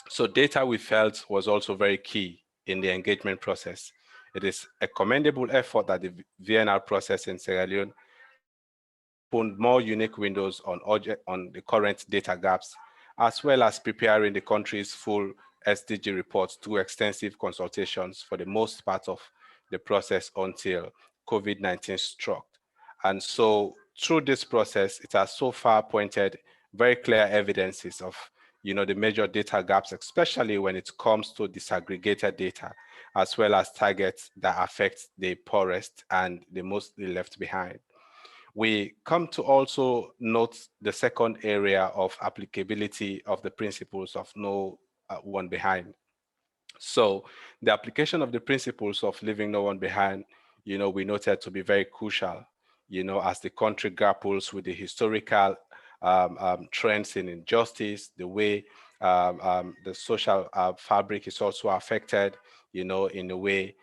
So data we felt was also very key in the engagement process. It is a commendable effort that the VNR process in Sierra Leone opened more unique windows on the current data gaps, as well as preparing the country's full SDG reports through extensive consultations for the most part of the process until COVID-19 struck. And so through this process, it has so far pointed very clear evidences of, you know, the major data gaps, especially when it comes to disaggregated data, as well as targets that affect the poorest and the mostly left behind. We come to also note the second area of applicability of the principles of no one behind. So the application of the principles of leaving no one behind, you know, we noted to be very crucial, you know, as the country grapples with the historical trends in injustice, the way the social fabric is also affected, you know, in a way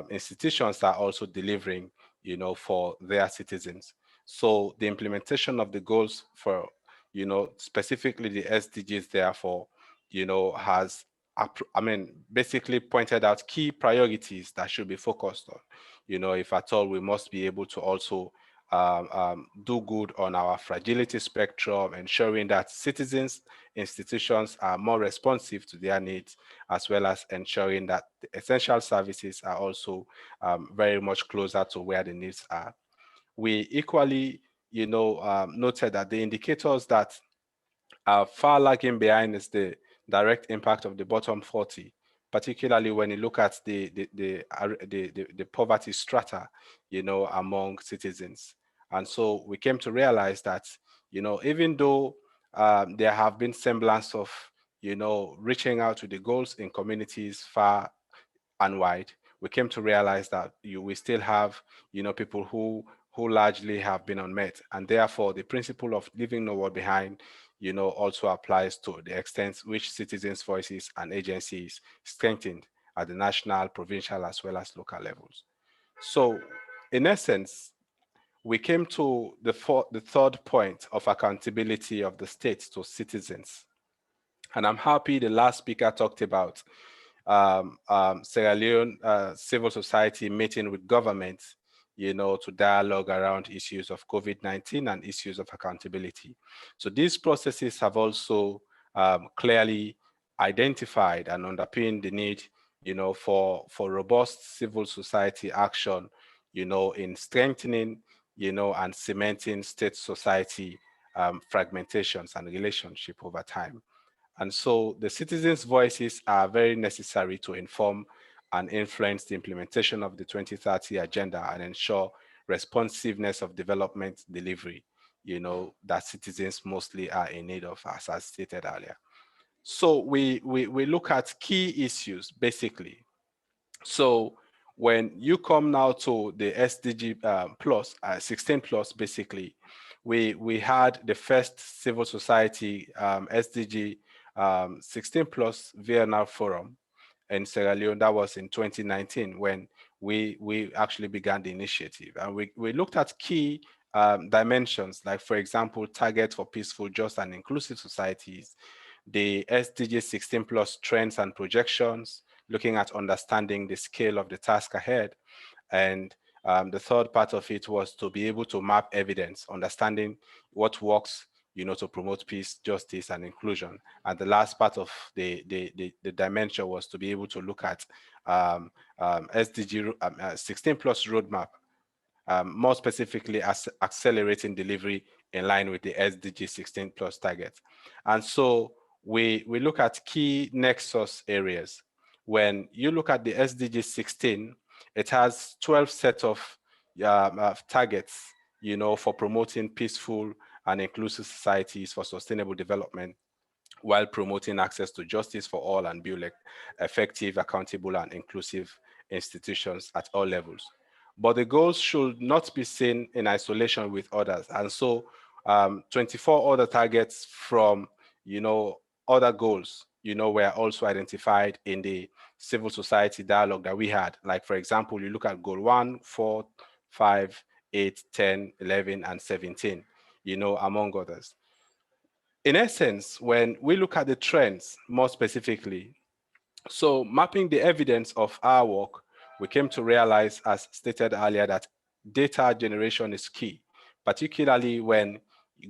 institutions are also delivering, you know, for their citizens. So the implementation of the goals for, you know, specifically the SDGs, therefore, you know, has, basically pointed out key priorities that should be focused on. You know, if at all, we must be able to also do good on our fragility spectrum, ensuring that citizens, institutions are more responsive to their needs, as well as ensuring that the essential services are also very much closer to where the needs are. We equally, you know, noted that the indicators that are far lagging behind is the direct impact of the bottom 40, particularly when you look at the poverty strata, you know, among citizens. And so we came to realize that, you know, even though there have been semblance of, you know, reaching out to the goals in communities far and wide, we came to realize that we still have, you know, people who largely have been unmet, and therefore the principle of leaving no one behind, you know, also applies to the extent which citizens' voices and agencies strengthened at the national, provincial, as well as local levels. So, in essence, we came to the third point of accountability of the state to citizens. And I'm happy the last speaker talked about Sierra Leone civil society meeting with government, you know, to dialogue around issues of COVID-19 and issues of accountability. So these processes have also clearly identified and underpinned the need, you know, for robust civil society action, you know, in strengthening, you know, and cementing state society fragmentations and relationship over time. And so the citizens' voices are very necessary to inform and influence the implementation of the 2030 agenda and ensure responsiveness of development delivery, you know, that citizens mostly are in need of, as I stated earlier. So we look at key issues, basically. So when you come now to the SDG plus 16 plus, basically, we had the first civil society SDG 16 plus VNR forum in Sierra Leone. That was in 2019 when we actually began the initiative, and we looked at key dimensions, like, for example, target for peaceful, just and inclusive societies, the SDG 16 plus trends and projections, looking at understanding the scale of the task ahead. And the third part of it was to be able to map evidence, understanding what works, to promote peace, justice, and inclusion. And the last part of the dimension was to be able to look at SDG 16 plus roadmap, more specifically as accelerating delivery in line with the SDG 16 plus target. And so we look at key nexus areas. When you look at the SDG 16, it has 12 sets of targets, for promoting peaceful and inclusive societies for sustainable development, while promoting access to justice for all and build effective, accountable, and inclusive institutions at all levels. But the goals should not be seen in isolation with others. And so 24 other targets from, other goals, were also identified in the civil society dialogue that we had. Like, for example, you look at goal 1, 4, 5, 8, 10, 11, and 17, among others. In essence, when we look at the trends more specifically, so mapping the evidence of our work, we came to realize, as stated earlier, that data generation is key, particularly when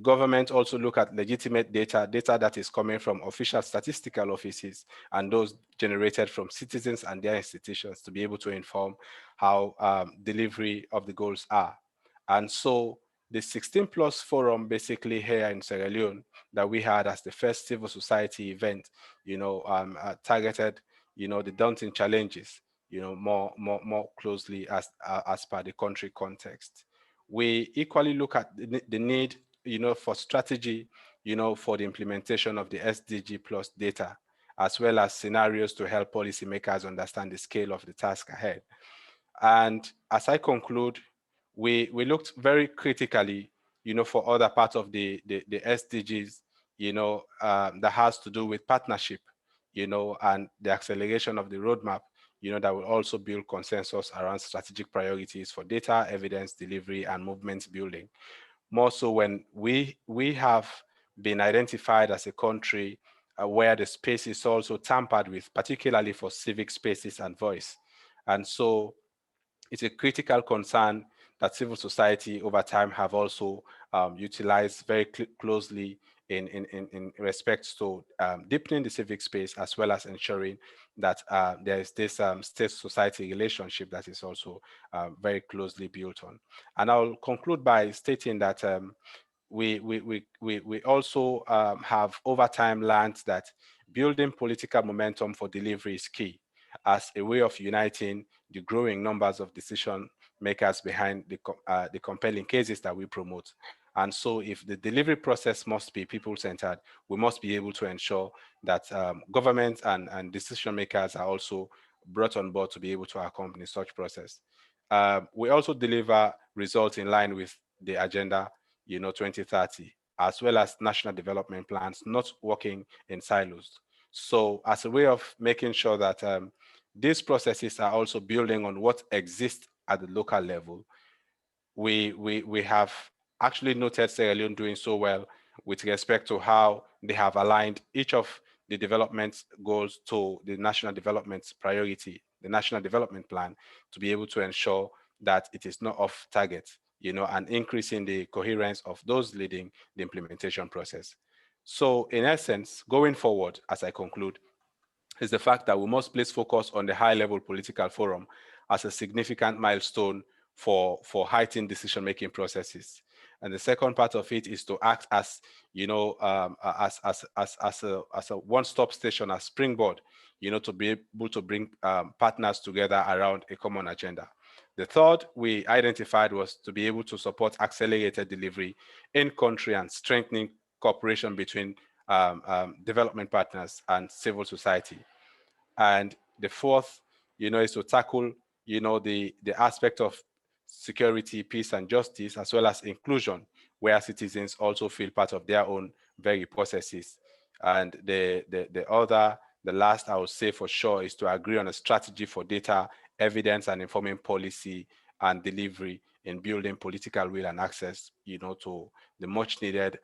government also look at legitimate data that is coming from official statistical offices and those generated from citizens and their institutions, to be able to inform how delivery of the goals are. And so the 16 plus forum, basically here in Sierra Leone, that we had as the first civil society event, targeted, the daunting challenges, more closely as per the country context. We equally look at the need, for strategy, for the implementation of the SDG plus data, as well as scenarios to help policymakers understand the scale of the task ahead. And as I conclude, we looked very critically, for other parts of the SDGs, that has to do with partnership, and the acceleration of the roadmap, that will also build consensus around strategic priorities for data, evidence delivery, and movement building. More so when we have been identified as a country where the space is also tampered with, particularly for civic spaces and voice. And so it's a critical concern that civil society over time have also utilized very closely in respect to deepening the civic space, as well as ensuring that there is this state-society relationship that is also very closely built on. And I'll conclude by stating that we also have over time learned that building political momentum for delivery is key, as a way of uniting the growing numbers of decision makers behind the compelling cases that we promote. And so if the delivery process must be people-centered, we must be able to ensure that government and decision makers are also brought on board to be able to accompany such process. We also deliver results in line with the agenda, 2030, as well as national development plans, not working in silos. So as a way of making sure that these processes are also building on what exists at the local level, we have actually noted Sierra Leone doing so well with respect to how they have aligned each of the development goals to the national development priority, the national development plan, to be able to ensure that it is not off target, and increasing the coherence of those leading the implementation process. So in essence, going forward, as I conclude, is the fact that we must place focus on the high-level political forum as a significant milestone for heightened decision-making processes. And the second part of it is to act as, as a one-stop station, as springboard, to be able to bring partners together around a common agenda. The third we identified was to be able to support accelerated delivery in country and strengthening cooperation between development partners, and civil society. And the fourth, is to tackle, the aspect of security, peace, and justice, as well as inclusion, where citizens also feel part of their own very processes. And the last I would say for sure is to agree on a strategy for data, evidence, and informing policy and delivery in building political will and access, to the much needed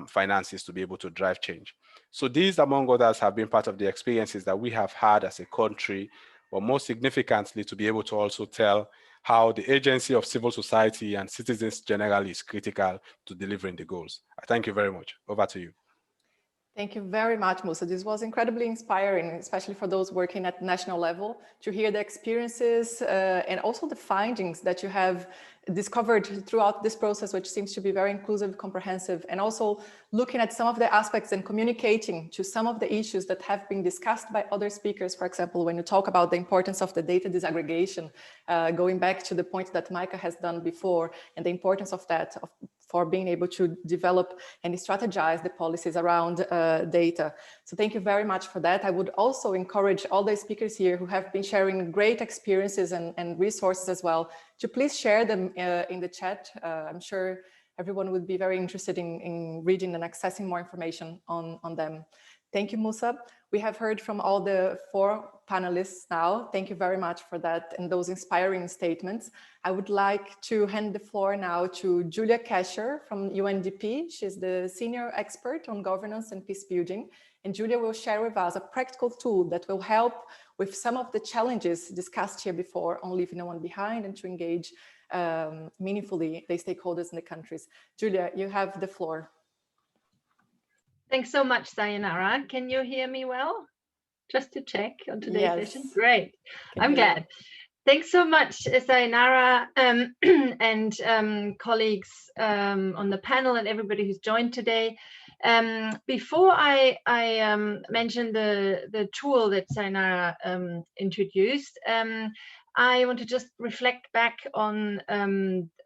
finances to be able to drive change. So these, among others, have been part of the experiences that we have had as a country, but most significantly, to be able to also tell how the agency of civil society and citizens generally is critical to delivering the goals. Thank you very much. Over to you. Thank you very much, Musa. This was incredibly inspiring, especially for those working at national level, to hear the experiences and also the findings that you have discovered throughout this process, which seems to be very inclusive, comprehensive, and also looking at some of the aspects and communicating to some of the issues that have been discussed by other speakers. For example, when you talk about the importance of the data disaggregation, going back to the point that Micah has done before, and the importance of that, for being able to develop and strategize the policies around data. So thank you very much for that. I would also encourage all the speakers here who have been sharing great experiences and resources as well, to please share them in the chat. I'm sure everyone would be very interested in reading and accessing more information on them. Thank you, Musa. We have heard from all the 4 panelists now. Thank you very much for that and those inspiring statements. I would like to hand the floor now to Julia Kasher from UNDP. She's the senior expert on governance and peace building. And Julia will share with us a practical tool that will help with some of the challenges discussed here before on leaving no one behind and to engage meaningfully the stakeholders in the countries. Julia, you have the floor. Thanks so much, Sayonara. Can you hear me well? Just to check on today's session. Great. I'm glad. Thanks so much, Sayonara, and colleagues on the panel and everybody who's joined today. Before I mention the tool that Sayonara introduced, I want to just reflect back on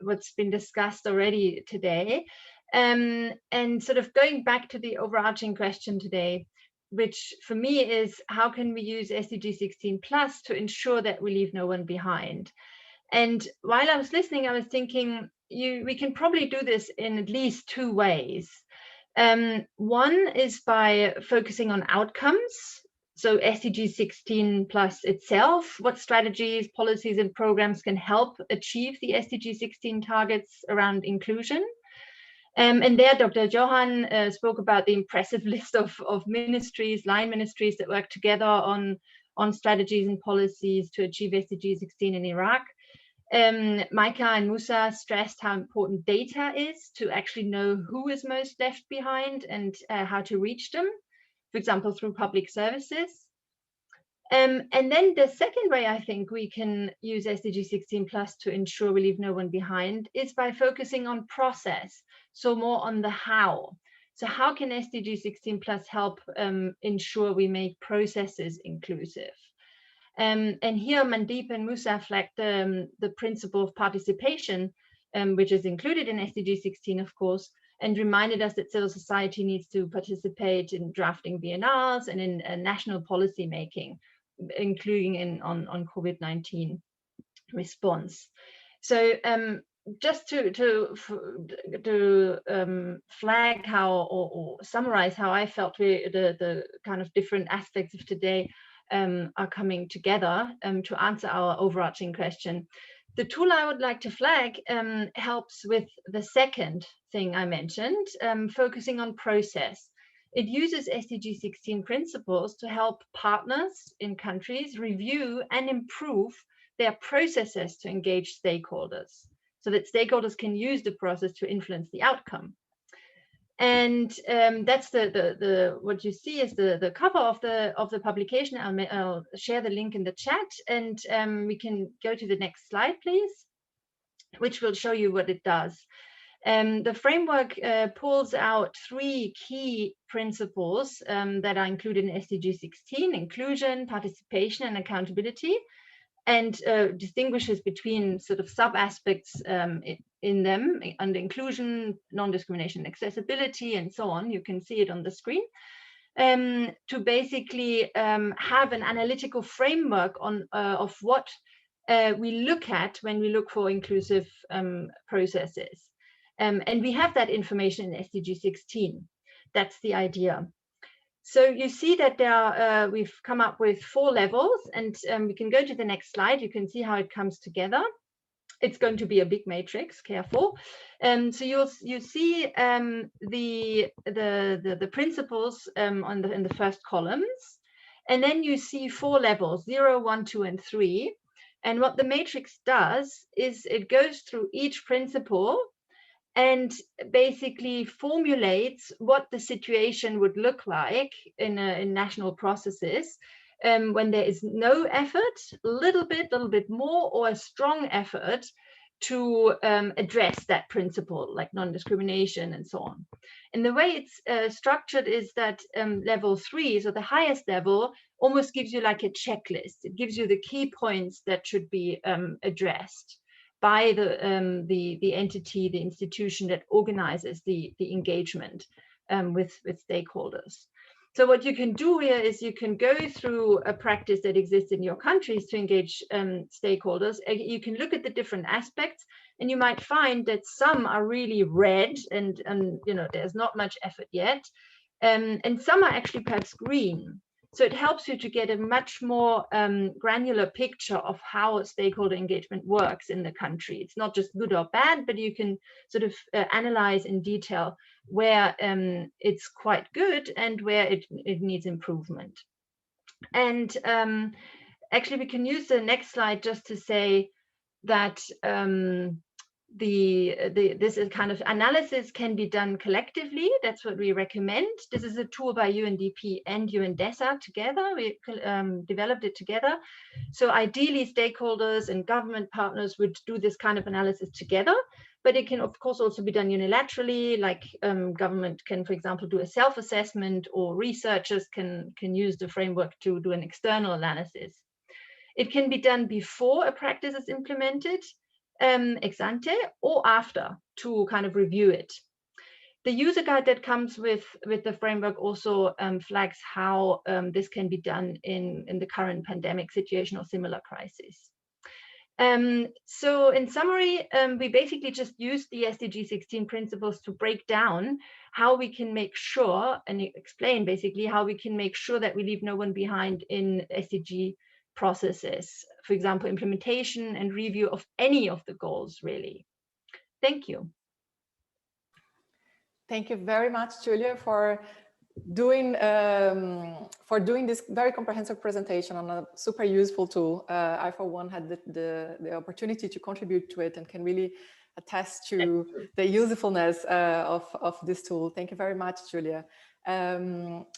what's been discussed already today. And sort of going back to the overarching question today, which for me is, how can we use SDG16 plus to ensure that we leave no one behind? And while I was listening, I was thinking, we can probably do this in at least 2 ways. One is by focusing on outcomes. So SDG16 plus itself, what strategies, policies, and programs can help achieve the SDG16 targets around inclusion. And there, Dr. Johan spoke about the impressive list of ministries, line ministries that work together on strategies and policies to achieve SDG16 in Iraq. Micah and Musa stressed how important data is to actually know who is most left behind and how to reach them, for example, through public services. And then the second way I think we can use SDG16 plus to ensure we leave no one behind is by focusing on process, so more on the how. So how can SDG16 plus help ensure we make processes inclusive? And here Mandeep and Musa flagged the principle of participation, which is included in SDG16, of course, and reminded us that civil society needs to participate in drafting VNRs and in national policy making, including on COVID-19 response. So just to flag how or summarize how I felt the kind of different aspects of today are coming together to answer our overarching question. The tool I would like to flag helps with the second thing I mentioned, focusing on process. It uses SDG16 principles to help partners in countries review and improve their processes to engage stakeholders, so that stakeholders can use the process to influence the outcome. And that's what you see is the cover of the publication. I'll share the link in the chat, and we can go to the next slide, please, which will show you what it does. The framework pulls out 3 key principles that are included in SDG16: inclusion, participation, and accountability, and distinguishes between sort of sub-aspects in them under inclusion, non-discrimination, accessibility, and so on. You can see it on the screen. To basically have an analytical framework on of what we look at when we look for inclusive processes. And we have that information in SDG16. That's the idea. So you see that there are, we've come up with 4 levels, and we can go to the next slide. You can see how it comes together. It's going to be a big matrix, careful. So you see the principles in the first columns, and then you see 4 levels, 0, 1, 2, and 3. And what the matrix does is it goes through each principle and basically formulates what the situation would look like in national processes when there is no effort, a little bit more, or a strong effort to address that principle, like non-discrimination and so on. And the way it's structured is that level 3, so the highest level, almost gives you like a checklist. It gives you the key points that should be addressed by the entity, the institution that organizes the engagement with stakeholders. So what you can do here is you can go through a practice that exists in your countries to engage stakeholders. You can look at the different aspects, and you might find that some are really red and you know, there's not much effort yet, and some are actually perhaps green. So it helps you to get a much more granular picture of how stakeholder engagement works in the country. It's not just good or bad, but you can sort of analyze in detail where it's quite good and where it needs improvement. And actually, we can use the next slide just to say that this kind of analysis can be done collectively. That's what we recommend. This is a tool by UNDP and UNDESA together. We developed it together. So ideally, stakeholders and government partners would do this kind of analysis together, but it can of course also be done unilaterally, like government can, for example, do a self-assessment, or researchers can use the framework to do an external analysis. It can be done before a practice is implemented, ex ante, or after, to kind of review it. The user guide that comes with the framework also flags how this can be done in the current pandemic situation or similar crisis. So in summary, we basically just used the SDG16 principles to break down how we can make sure, and explain basically how we can make sure that we leave no one behind in SDG processes, for example, implementation and review of any of the goals, really. Thank you. Thank you very much, Julia, for doing this very comprehensive presentation on a super useful tool. I, for one, had the opportunity to contribute to it and can really attest to the usefulness of this tool. Thank you very much, Julia.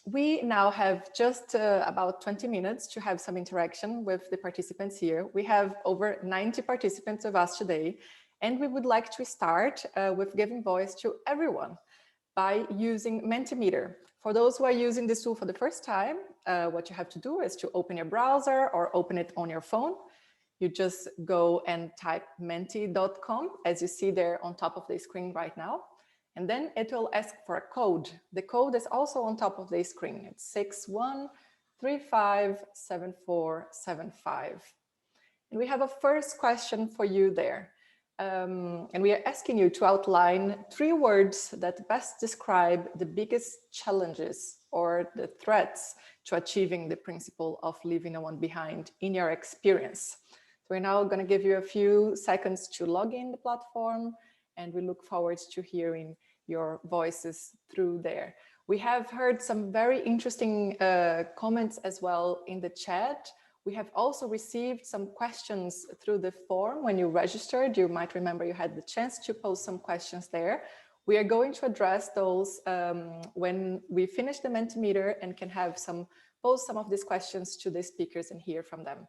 We now have just about 20 minutes to have some interaction with the participants here. We have over 90 participants with us today, and we would like to start with giving voice to everyone by using Mentimeter. For those who are using this tool for the first time, what you have to do is to open your browser or open it on your phone. You just go and type menti.com, as you see there on top of the screen right now. And then it will ask for a code. The code is also on top of the screen. It's 61357475. And we have a first question for you there. And we are asking you to outline 3 words that best describe the biggest challenges or the threats to achieving the principle of leaving no one behind in your experience. So we're now going to give you a few seconds to log in the platform, and we look forward to hearing your voices through there. We have heard some very interesting comments as well in the chat. We have also received some questions through the form when you registered. You might remember you had the chance to post some questions there. We are going to address those when we finish the Mentimeter and can have pose some of these questions to the speakers and hear from them.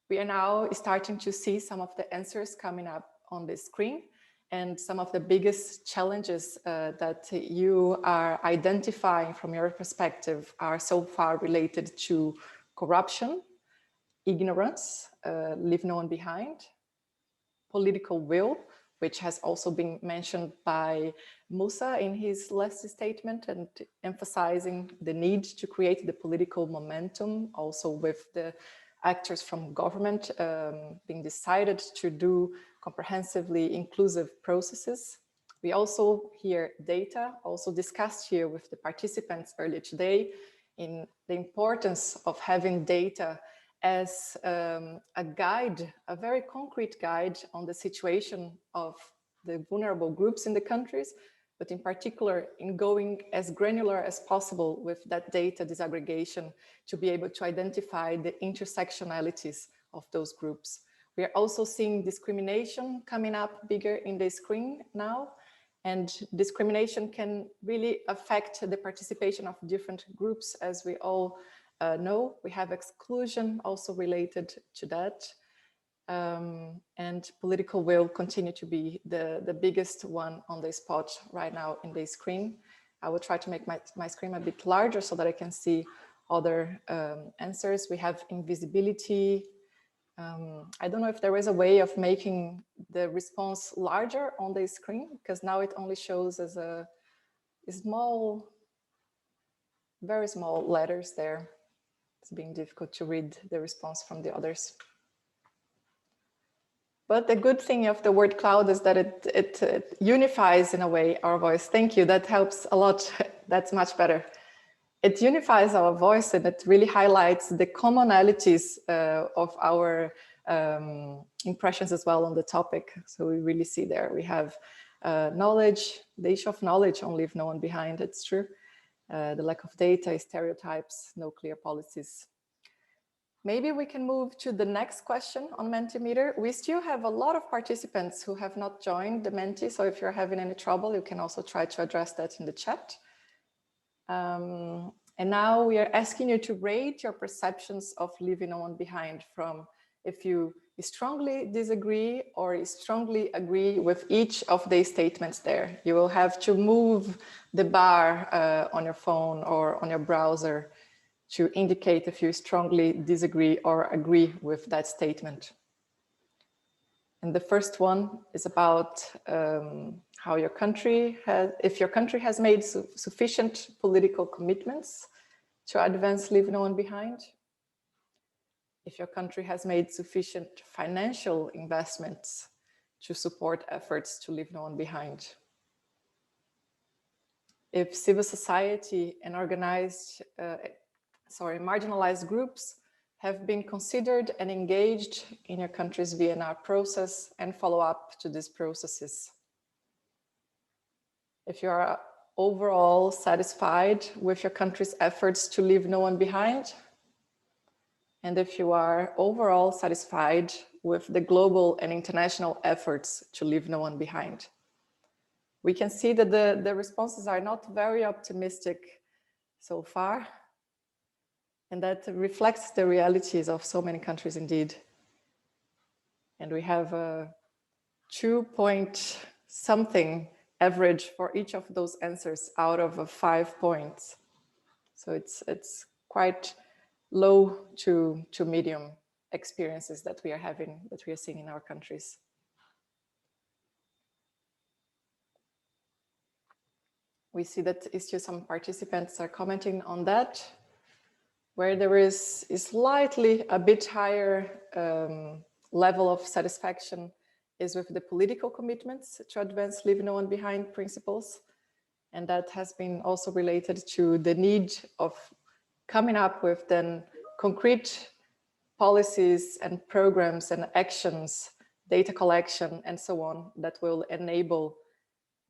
We are now starting to see some of the answers coming up on the screen, and some of the biggest challenges that you are identifying from your perspective are so far related to corruption, ignorance, leave no one behind, political will which has also been mentioned by Musa in his last statement, and emphasizing the need to create the political momentum, also with the actors from government being decided to do comprehensively inclusive processes. We also hear data, also discussed here with the participants earlier today, in the importance of having data as a guide, a very concrete guide on the situation of the vulnerable groups in the countries, but in particular in going as granular as possible with that data disaggregation to be able to identify the intersectionalities of those groups. We are also seeing discrimination coming up bigger in the screen now, and discrimination can really affect the participation of different groups, as we all know. We have exclusion also related to that. And political will continue to be the biggest one on the spot right now in the screen. I will try to make my screen a bit larger so that I can see other answers. We have invisibility. I don't know if there is a way of making the response larger on the screen, because now it only shows as a small, very small letters there. It's being difficult to read the response from the others. But the good thing of the word cloud is that it unifies in a way our voice. Thank you, that helps a lot. That's much better. It unifies our voice, and it really highlights the commonalities of our impressions as well on the topic. So we really see there, we have knowledge, the issue of knowledge, only leave no one behind, it's true. The lack of data, stereotypes, no clear policies. Maybe we can move to the next question on Mentimeter. We still have a lot of participants who have not joined the Menti, so if you're having any trouble, you can also try to address that in the chat. And now we are asking you to rate your perceptions of leaving no one behind, from if you strongly disagree or strongly agree with each of the statements there. You will have to move the bar on your phone or on your browser to indicate if you strongly disagree or agree with that statement. And the first one is about how your country has, if your country has made sufficient political commitments to advance leave no one behind. If your country has made sufficient financial investments to support efforts to leave no one behind. If civil society and marginalized groups have been considered and engaged in your country's VNR process and follow up to these processes. If you are overall satisfied with your country's efforts to leave no one behind, and if you are overall satisfied with the global and international efforts to leave no one behind. We can see that the responses are not very optimistic so far, and that reflects the realities of so many countries indeed. And we have a 2-point-something average for each of those answers out of 5 points. So it's quite low to medium experiences that we are having, that we are seeing in our countries. We see that still some participants are commenting on that. Where there is slightly a bit higher level of satisfaction is with the political commitments to advance leave no one behind principles. And that has been also related to the need of coming up with then concrete policies and programs and actions, data collection and so on, that will enable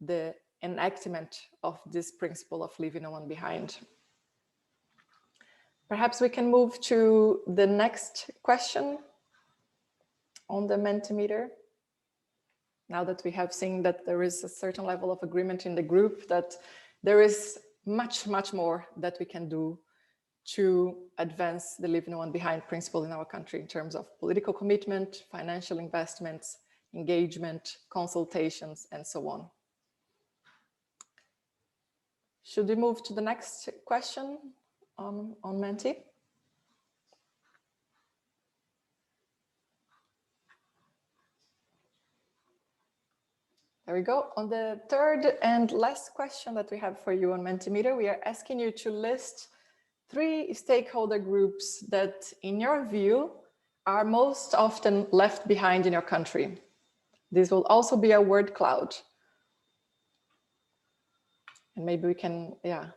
the enactment of this principle of leaving no one behind. Perhaps we can move to the next question on the Mentimeter. Now that we have seen that there is a certain level of agreement in the group, that there is much, much more that we can do to advance the leave no one behind principle in our country in terms of political commitment, financial investments, engagement, consultations, and so on. Should we move to the next question on Menti? There we go. On the third and last question that we have for you on Mentimeter, we are asking you to list 3 stakeholder groups that, in your view, are most often left behind in your country. This will also be a word cloud. And maybe we can, yeah.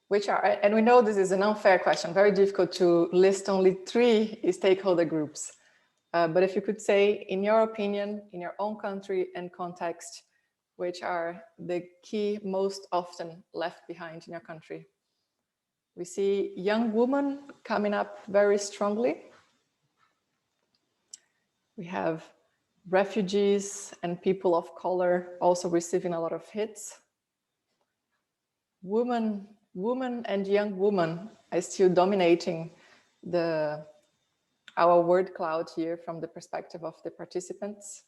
Which are, and we know this is an unfair question, very difficult to list only 3 stakeholder groups. But if you could say, in your opinion, in your own country and context, which are the key most often left behind in your country? We see young women coming up very strongly. We have refugees and people of color also receiving a lot of hits. Women and young women are still dominating our word cloud here from the perspective of the participants.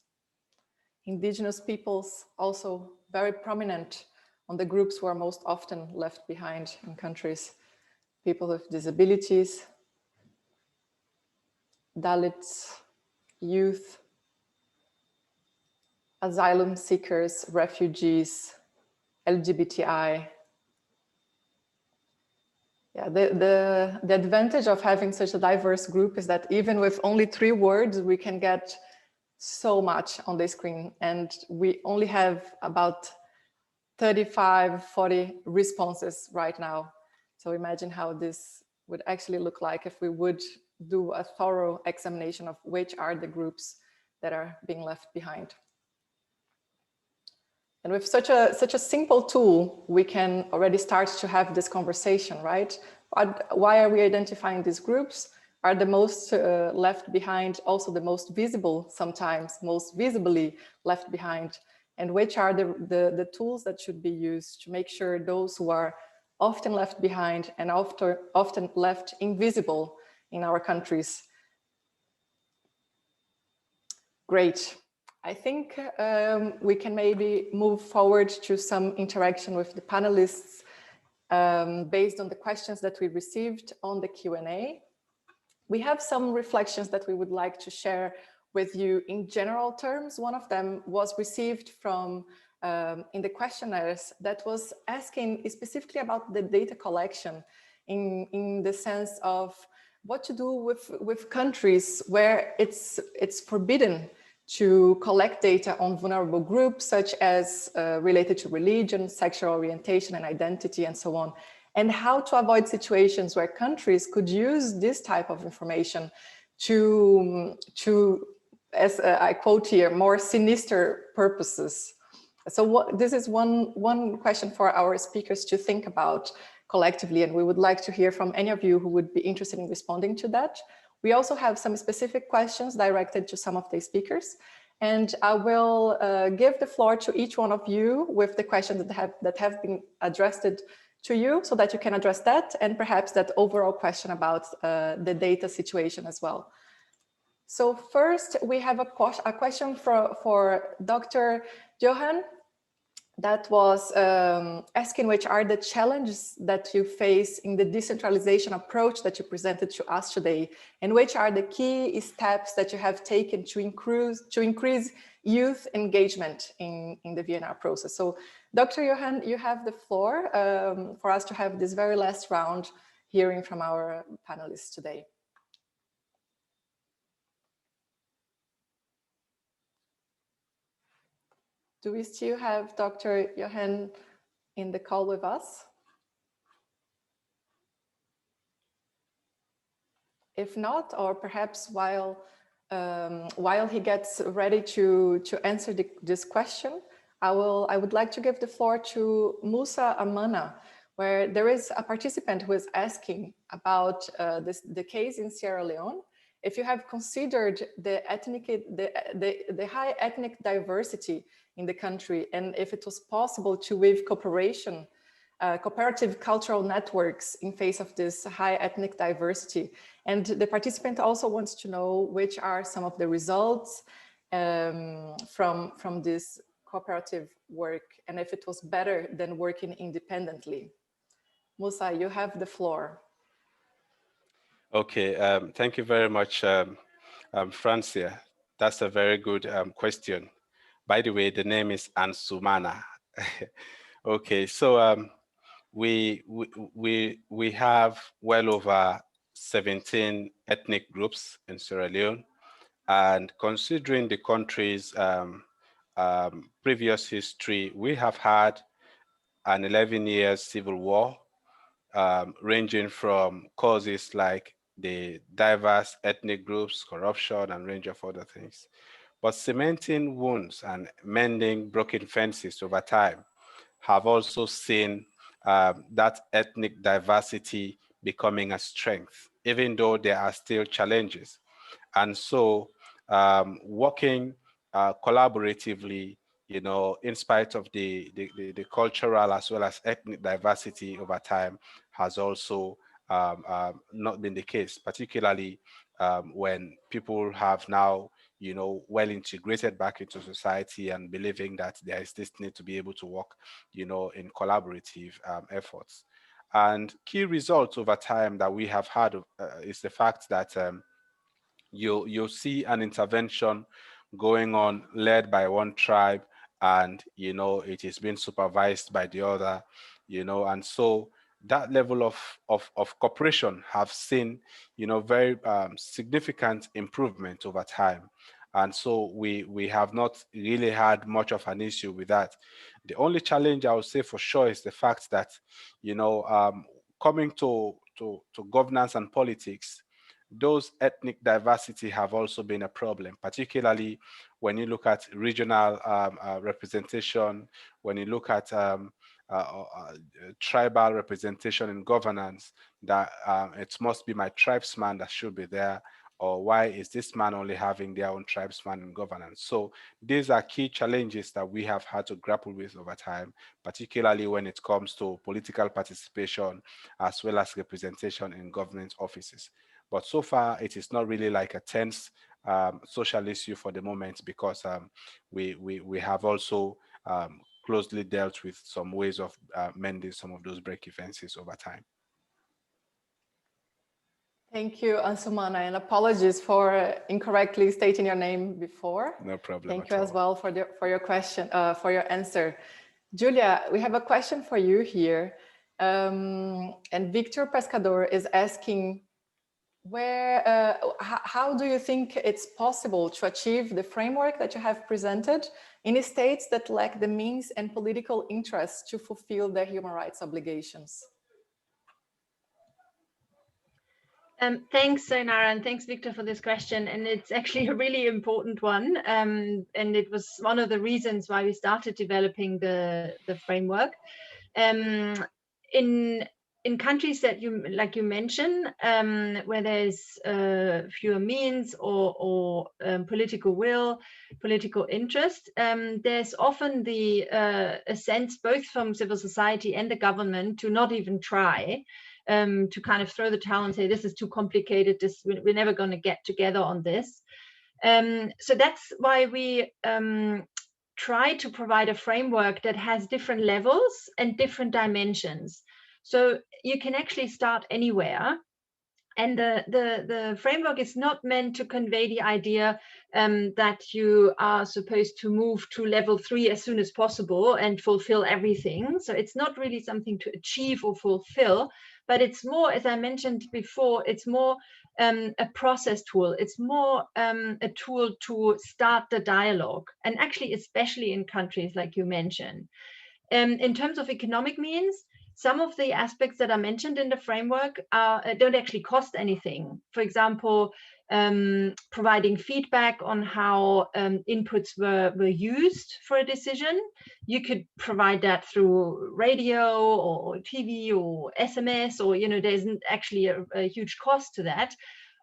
Indigenous peoples also very prominent on the groups who are most often left behind in countries. People with disabilities, Dalits, youth, asylum seekers, refugees, LGBTI. Yeah, the advantage of having such a diverse group is that even with only 3 words, we can get so much on the screen, and we only have about 35, 40 responses right now. So imagine how this would actually look like if we would do a thorough examination of which are the groups that are being left behind. And with such a simple tool, we can already start to have this conversation, right? Why are we identifying these groups? Are the most left behind also the most visible, sometimes most visibly left behind? And which are the tools that should be used to make sure those who are often left behind and often left invisible in our countries? Great. I think we can maybe move forward to some interaction with the panelists based on the questions that we received on the Q&A. We have some reflections that we would like to share with you in general terms. One of them was received from in the questionnaires that was asking specifically about the data collection in the sense of what to do with countries where it's forbidden to collect data on vulnerable groups, such as related to religion, sexual orientation and identity, and so on, and how to avoid situations where countries could use this type of information to as I quote here, more sinister purposes. So this is one question for our speakers to think about collectively, and we would like to hear from any of you who would be interested in responding to that. We also have some specific questions directed to some of the speakers, and I will give the floor to each one of you with the questions that have been addressed to you, so that you can address that, and perhaps that overall question about the data situation as well. So first, we have a question for Dr. Johan that was asking which are the challenges that you face in the decentralization approach that you presented to us today, and which are the key steps that you have taken to increase youth engagement in the VNR process. So Dr. Johan, you have the floor for us to have this very last round hearing from our panelists today. Do we still have Dr. Johan in the call with us? If not, or perhaps while he gets ready to answer this question, I would like to give the floor to Musa Amana, where there is a participant who is asking about the case in Sierra Leone. If you have considered the high ethnic diversity in the country, and if it was possible to weave cooperation, cooperative cultural networks in face of this high ethnic diversity. And the participant also wants to know which are some of the results from this cooperative work, and if it was better than working independently. Musa, you have the floor. Okay, thank you very much, Francia. That's a very good question. By the way, the name is Asumana. Okay, so we have well over 17 ethnic groups in Sierra Leone, and considering the country's previous history, we have had an 11-year civil war, ranging from causes like the diverse ethnic groups, corruption, and range of other things. But cementing wounds and mending broken fences over time have also seen that ethnic diversity becoming a strength, even though there are still challenges. And so working collaboratively, you know, in spite of the cultural as well as ethnic diversity over time has also not been the case, particularly when people have now, you know, well integrated back into society and believing that there is this need to be able to work, you know, in collaborative efforts. And key results over time that we have had is the fact that you'll see an intervention going on led by one tribe, and you know it is being supervised by the other, you know, and so that level of cooperation have seen, you know, very significant improvement over time. And so we have not really had much of an issue with that. The only challenge I would say for sure is the fact that, you know, coming to governance and politics, those ethnic diversity have also been a problem, particularly when you look at regional representation, when you look at tribal representation in governance, that it must be my tribesman that should be there, or why is this man only having their own tribesman in governance? So these are key challenges that we have had to grapple with over time, particularly when it comes to political participation as well as representation in government offices. But so far, it is not really like a tense social issue for the moment, because we have also closely dealt with some ways of mending some of those break fences over time. Thank you, Asumana, and apologies for incorrectly stating your name before. No problem. Thank you as well for your question, for your answer. Julia, we have a question for you here. And Victor Pescador is asking, how do you think it's possible to achieve the framework that you have presented in states that lack the means and political interests to fulfill their human rights obligations? Thanks, Zainara, and thanks, Victor, for this question. And it's actually a really important one. And it was one of the reasons why we started developing the framework. In countries that you mentioned, where there's fewer means or political will, political interest, there's often a sense both from civil society and the government to not even try, to kind of throw the towel and say, this is too complicated, we're never going to get together on this. So that's why we try to provide a framework that has different levels and different dimensions. So you can actually start anywhere. And the framework is not meant to convey the idea that you are supposed to move to level 3 as soon as possible and fulfill everything. So it's not really something to achieve or fulfill, but it's more, as I mentioned before, it's more a process tool. It's more a tool to start the dialogue, and actually, especially in countries like you mentioned. In terms of economic means, some of the aspects that are mentioned in the framework don't actually cost anything. For example, providing feedback on how inputs were used for a decision. You could provide that through radio or TV or SMS, or, you know, there isn't actually a huge cost to that.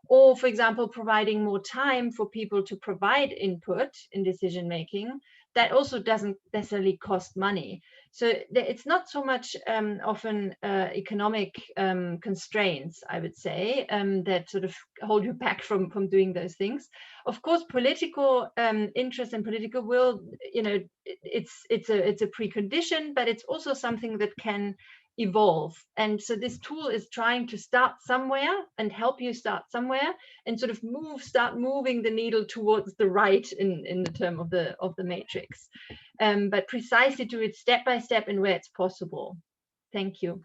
Or, for example, providing more time for people to provide input in decision making. That also doesn't necessarily cost money. So it's not so much often economic constraints, I would say, that sort of hold you back from doing those things. Of course, political interest and political will, you know, it's a precondition, but it's also something that can evolve. And so this tool is trying to start somewhere and help you start somewhere and sort of start moving the needle towards the right in the term of the matrix. But precisely do it step by step and where it's possible. Thank you.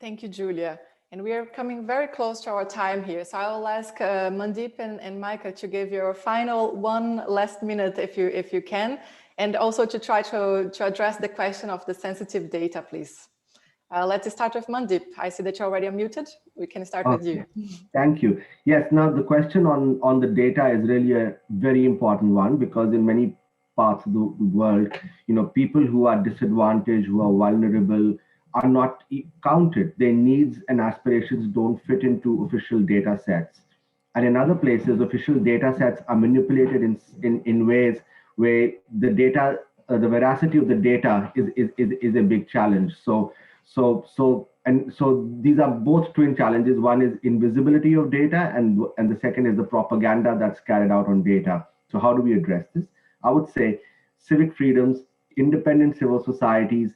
Thank you, Julia. And we are coming very close to our time here. So I will ask Mandeep and Micah to give your final one last minute if you can, and also to try to address the question of the sensitive data, please. Let's start with Mandeep. I see that you're already unmuted. We can start with you. Thank you. Yes, now the question on the data is really a very important one, because in many parts of the world, people who are disadvantaged, who are vulnerable, are not counted. Their needs and aspirations don't fit into official data sets. And in other places, official data sets are manipulated in ways where the data, the veracity of the data is a big challenge. So these are both twin challenges. One is invisibility of data, and the second is the propaganda that's carried out on data. So how do we address this? I would say civic freedoms, independent civil societies,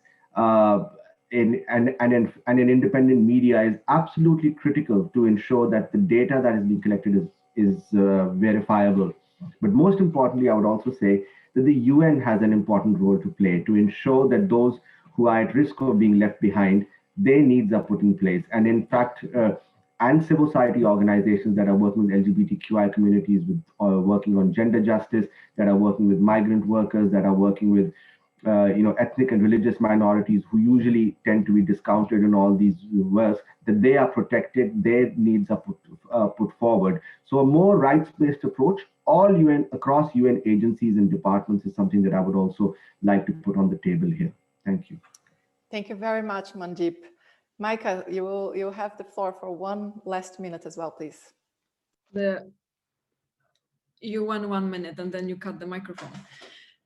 and an independent media is absolutely critical to ensure that the data that is being collected is verifiable. But most importantly, I would also say that the UN has an important role to play to ensure that those who are at risk of being left behind, their needs are put in place. And in fact, and civil society organizations that are working with LGBTQI communities, with working on gender justice, that are working with migrant workers, that are working with ethnic and religious minorities who usually tend to be discounted in all these works, that they are protected, their needs are put forward. So a more rights-based approach, across UN agencies and departments, is something that I would also like to put on the table here. Thank you. Thank you very much, Mandeep. Micah, you'll have the floor for one last minute as well, please. You want 1 minute and then you cut the microphone.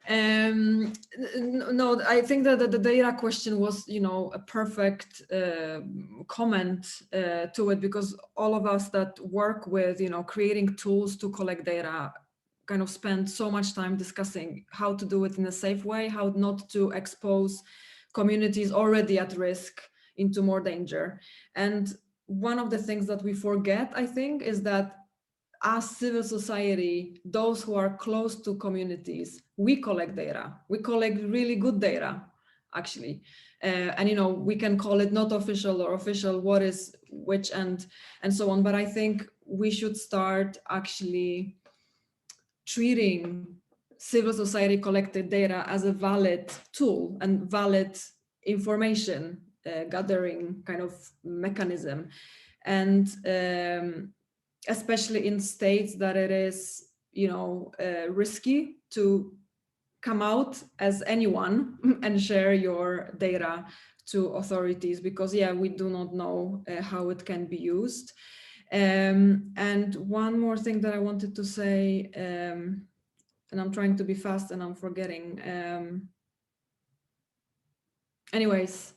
No, I think that the data question was, a perfect comment to it, because all of us that work with, creating tools to collect data kind of spend so much time discussing how to do it in a safe way, how not to expose communities already at risk into more danger. And one of the things that we forget, I think, is that as civil society, those who are close to communities, we collect data. We collect really good data, actually. And, we can call it not official or official, what is which, and so on. But I think we should start actually treating civil society collected data as a valid tool and valid information gathering kind of mechanism. And especially in states that it is, risky to come out as anyone and share your data to authorities, because we do not know how it can be used. And one more thing that I wanted to say, and I'm trying to be fast and I'm forgetting. Anyways,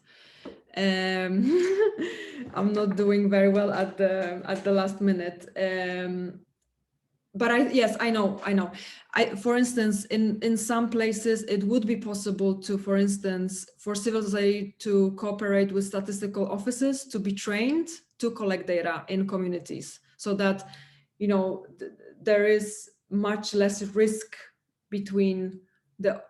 I'm not doing very well at the last minute. But I know. For instance, in some places, it would be possible to, for instance, for civil society to cooperate with statistical offices to be trained to collect data in communities, so that, there is much less risk between the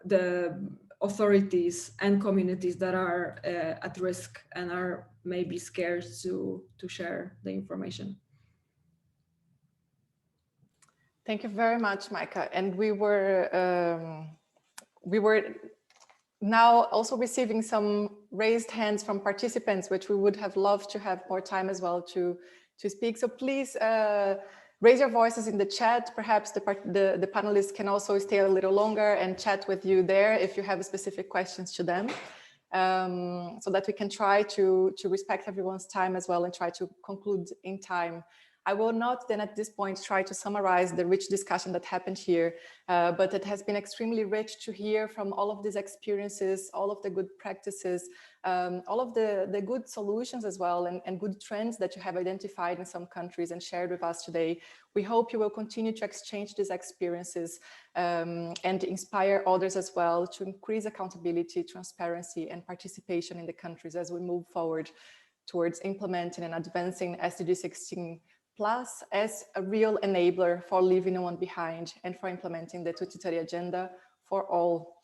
authorities and communities that are at risk and are maybe scared to share the information. Thank you very much, Micah. And we were now also receiving some raised hands from participants, which we would have loved to have more time as well to speak. So please raise your voices in the chat. Perhaps the panelists can also stay a little longer and chat with you there if you have specific questions to them, so that we can try to respect everyone's time as well and try to conclude in time I will not then at this point try to summarize the rich discussion that happened here, but it has been extremely rich to hear from all of these experiences, all of the good practices, all of the good solutions as well, and good trends that you have identified in some countries and shared with us today. We hope you will continue to exchange these experiences and inspire others as well to increase accountability, transparency, and participation in the countries as we move forward towards implementing and advancing SDG16 Plus as a real enabler for leaving no one behind and for implementing the 2030 agenda for all.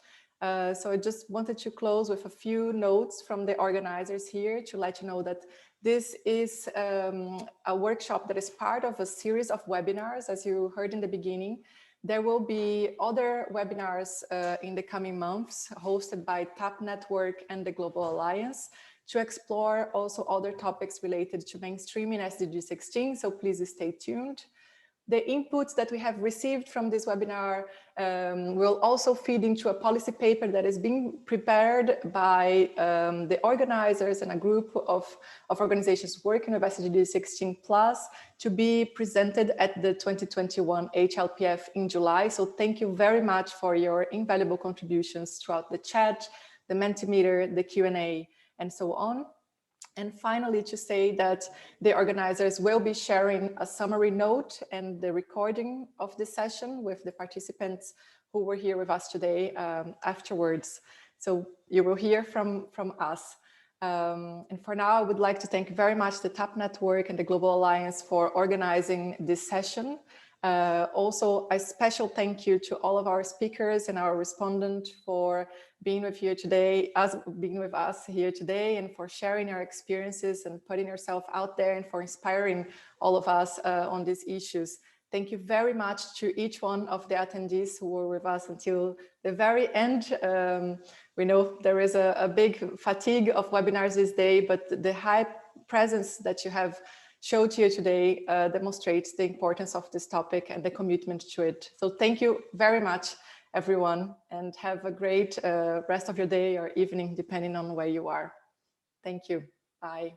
So I just wanted to close with a few notes from the organizers here to let you know that this is a workshop that is part of a series of webinars, as you heard in the beginning. There will be other webinars in the coming months hosted by TAP Network and the Global Alliance to explore also other topics related to mainstreaming SDG16, so please stay tuned. The inputs that we have received from this webinar will also feed into a policy paper that is being prepared by the organizers and a group of organizations working with SDG16 Plus to be presented at the 2021 HLPF in July. So thank you very much for your invaluable contributions throughout the chat, the Mentimeter, the Q&A, and so on. And finally, to say that the organizers will be sharing a summary note and the recording of this session with the participants who were here with us today afterwards. So you will hear from us. And for now, I would like to thank very much the TAP Network and the Global Alliance for organizing this session. Also, a special thank you to all of our speakers and our respondent for being with you today, being with us here today, and for sharing your experiences and putting yourself out there, and for inspiring all of us on these issues. Thank you very much to each one of the attendees who were with us until the very end. We know there is a big fatigue of webinars this day, but the high presence that you have showed here today demonstrates the importance of this topic and the commitment to it. So thank you very much, everyone, and have a great rest of your day or evening, depending on where you are. Thank you. Bye.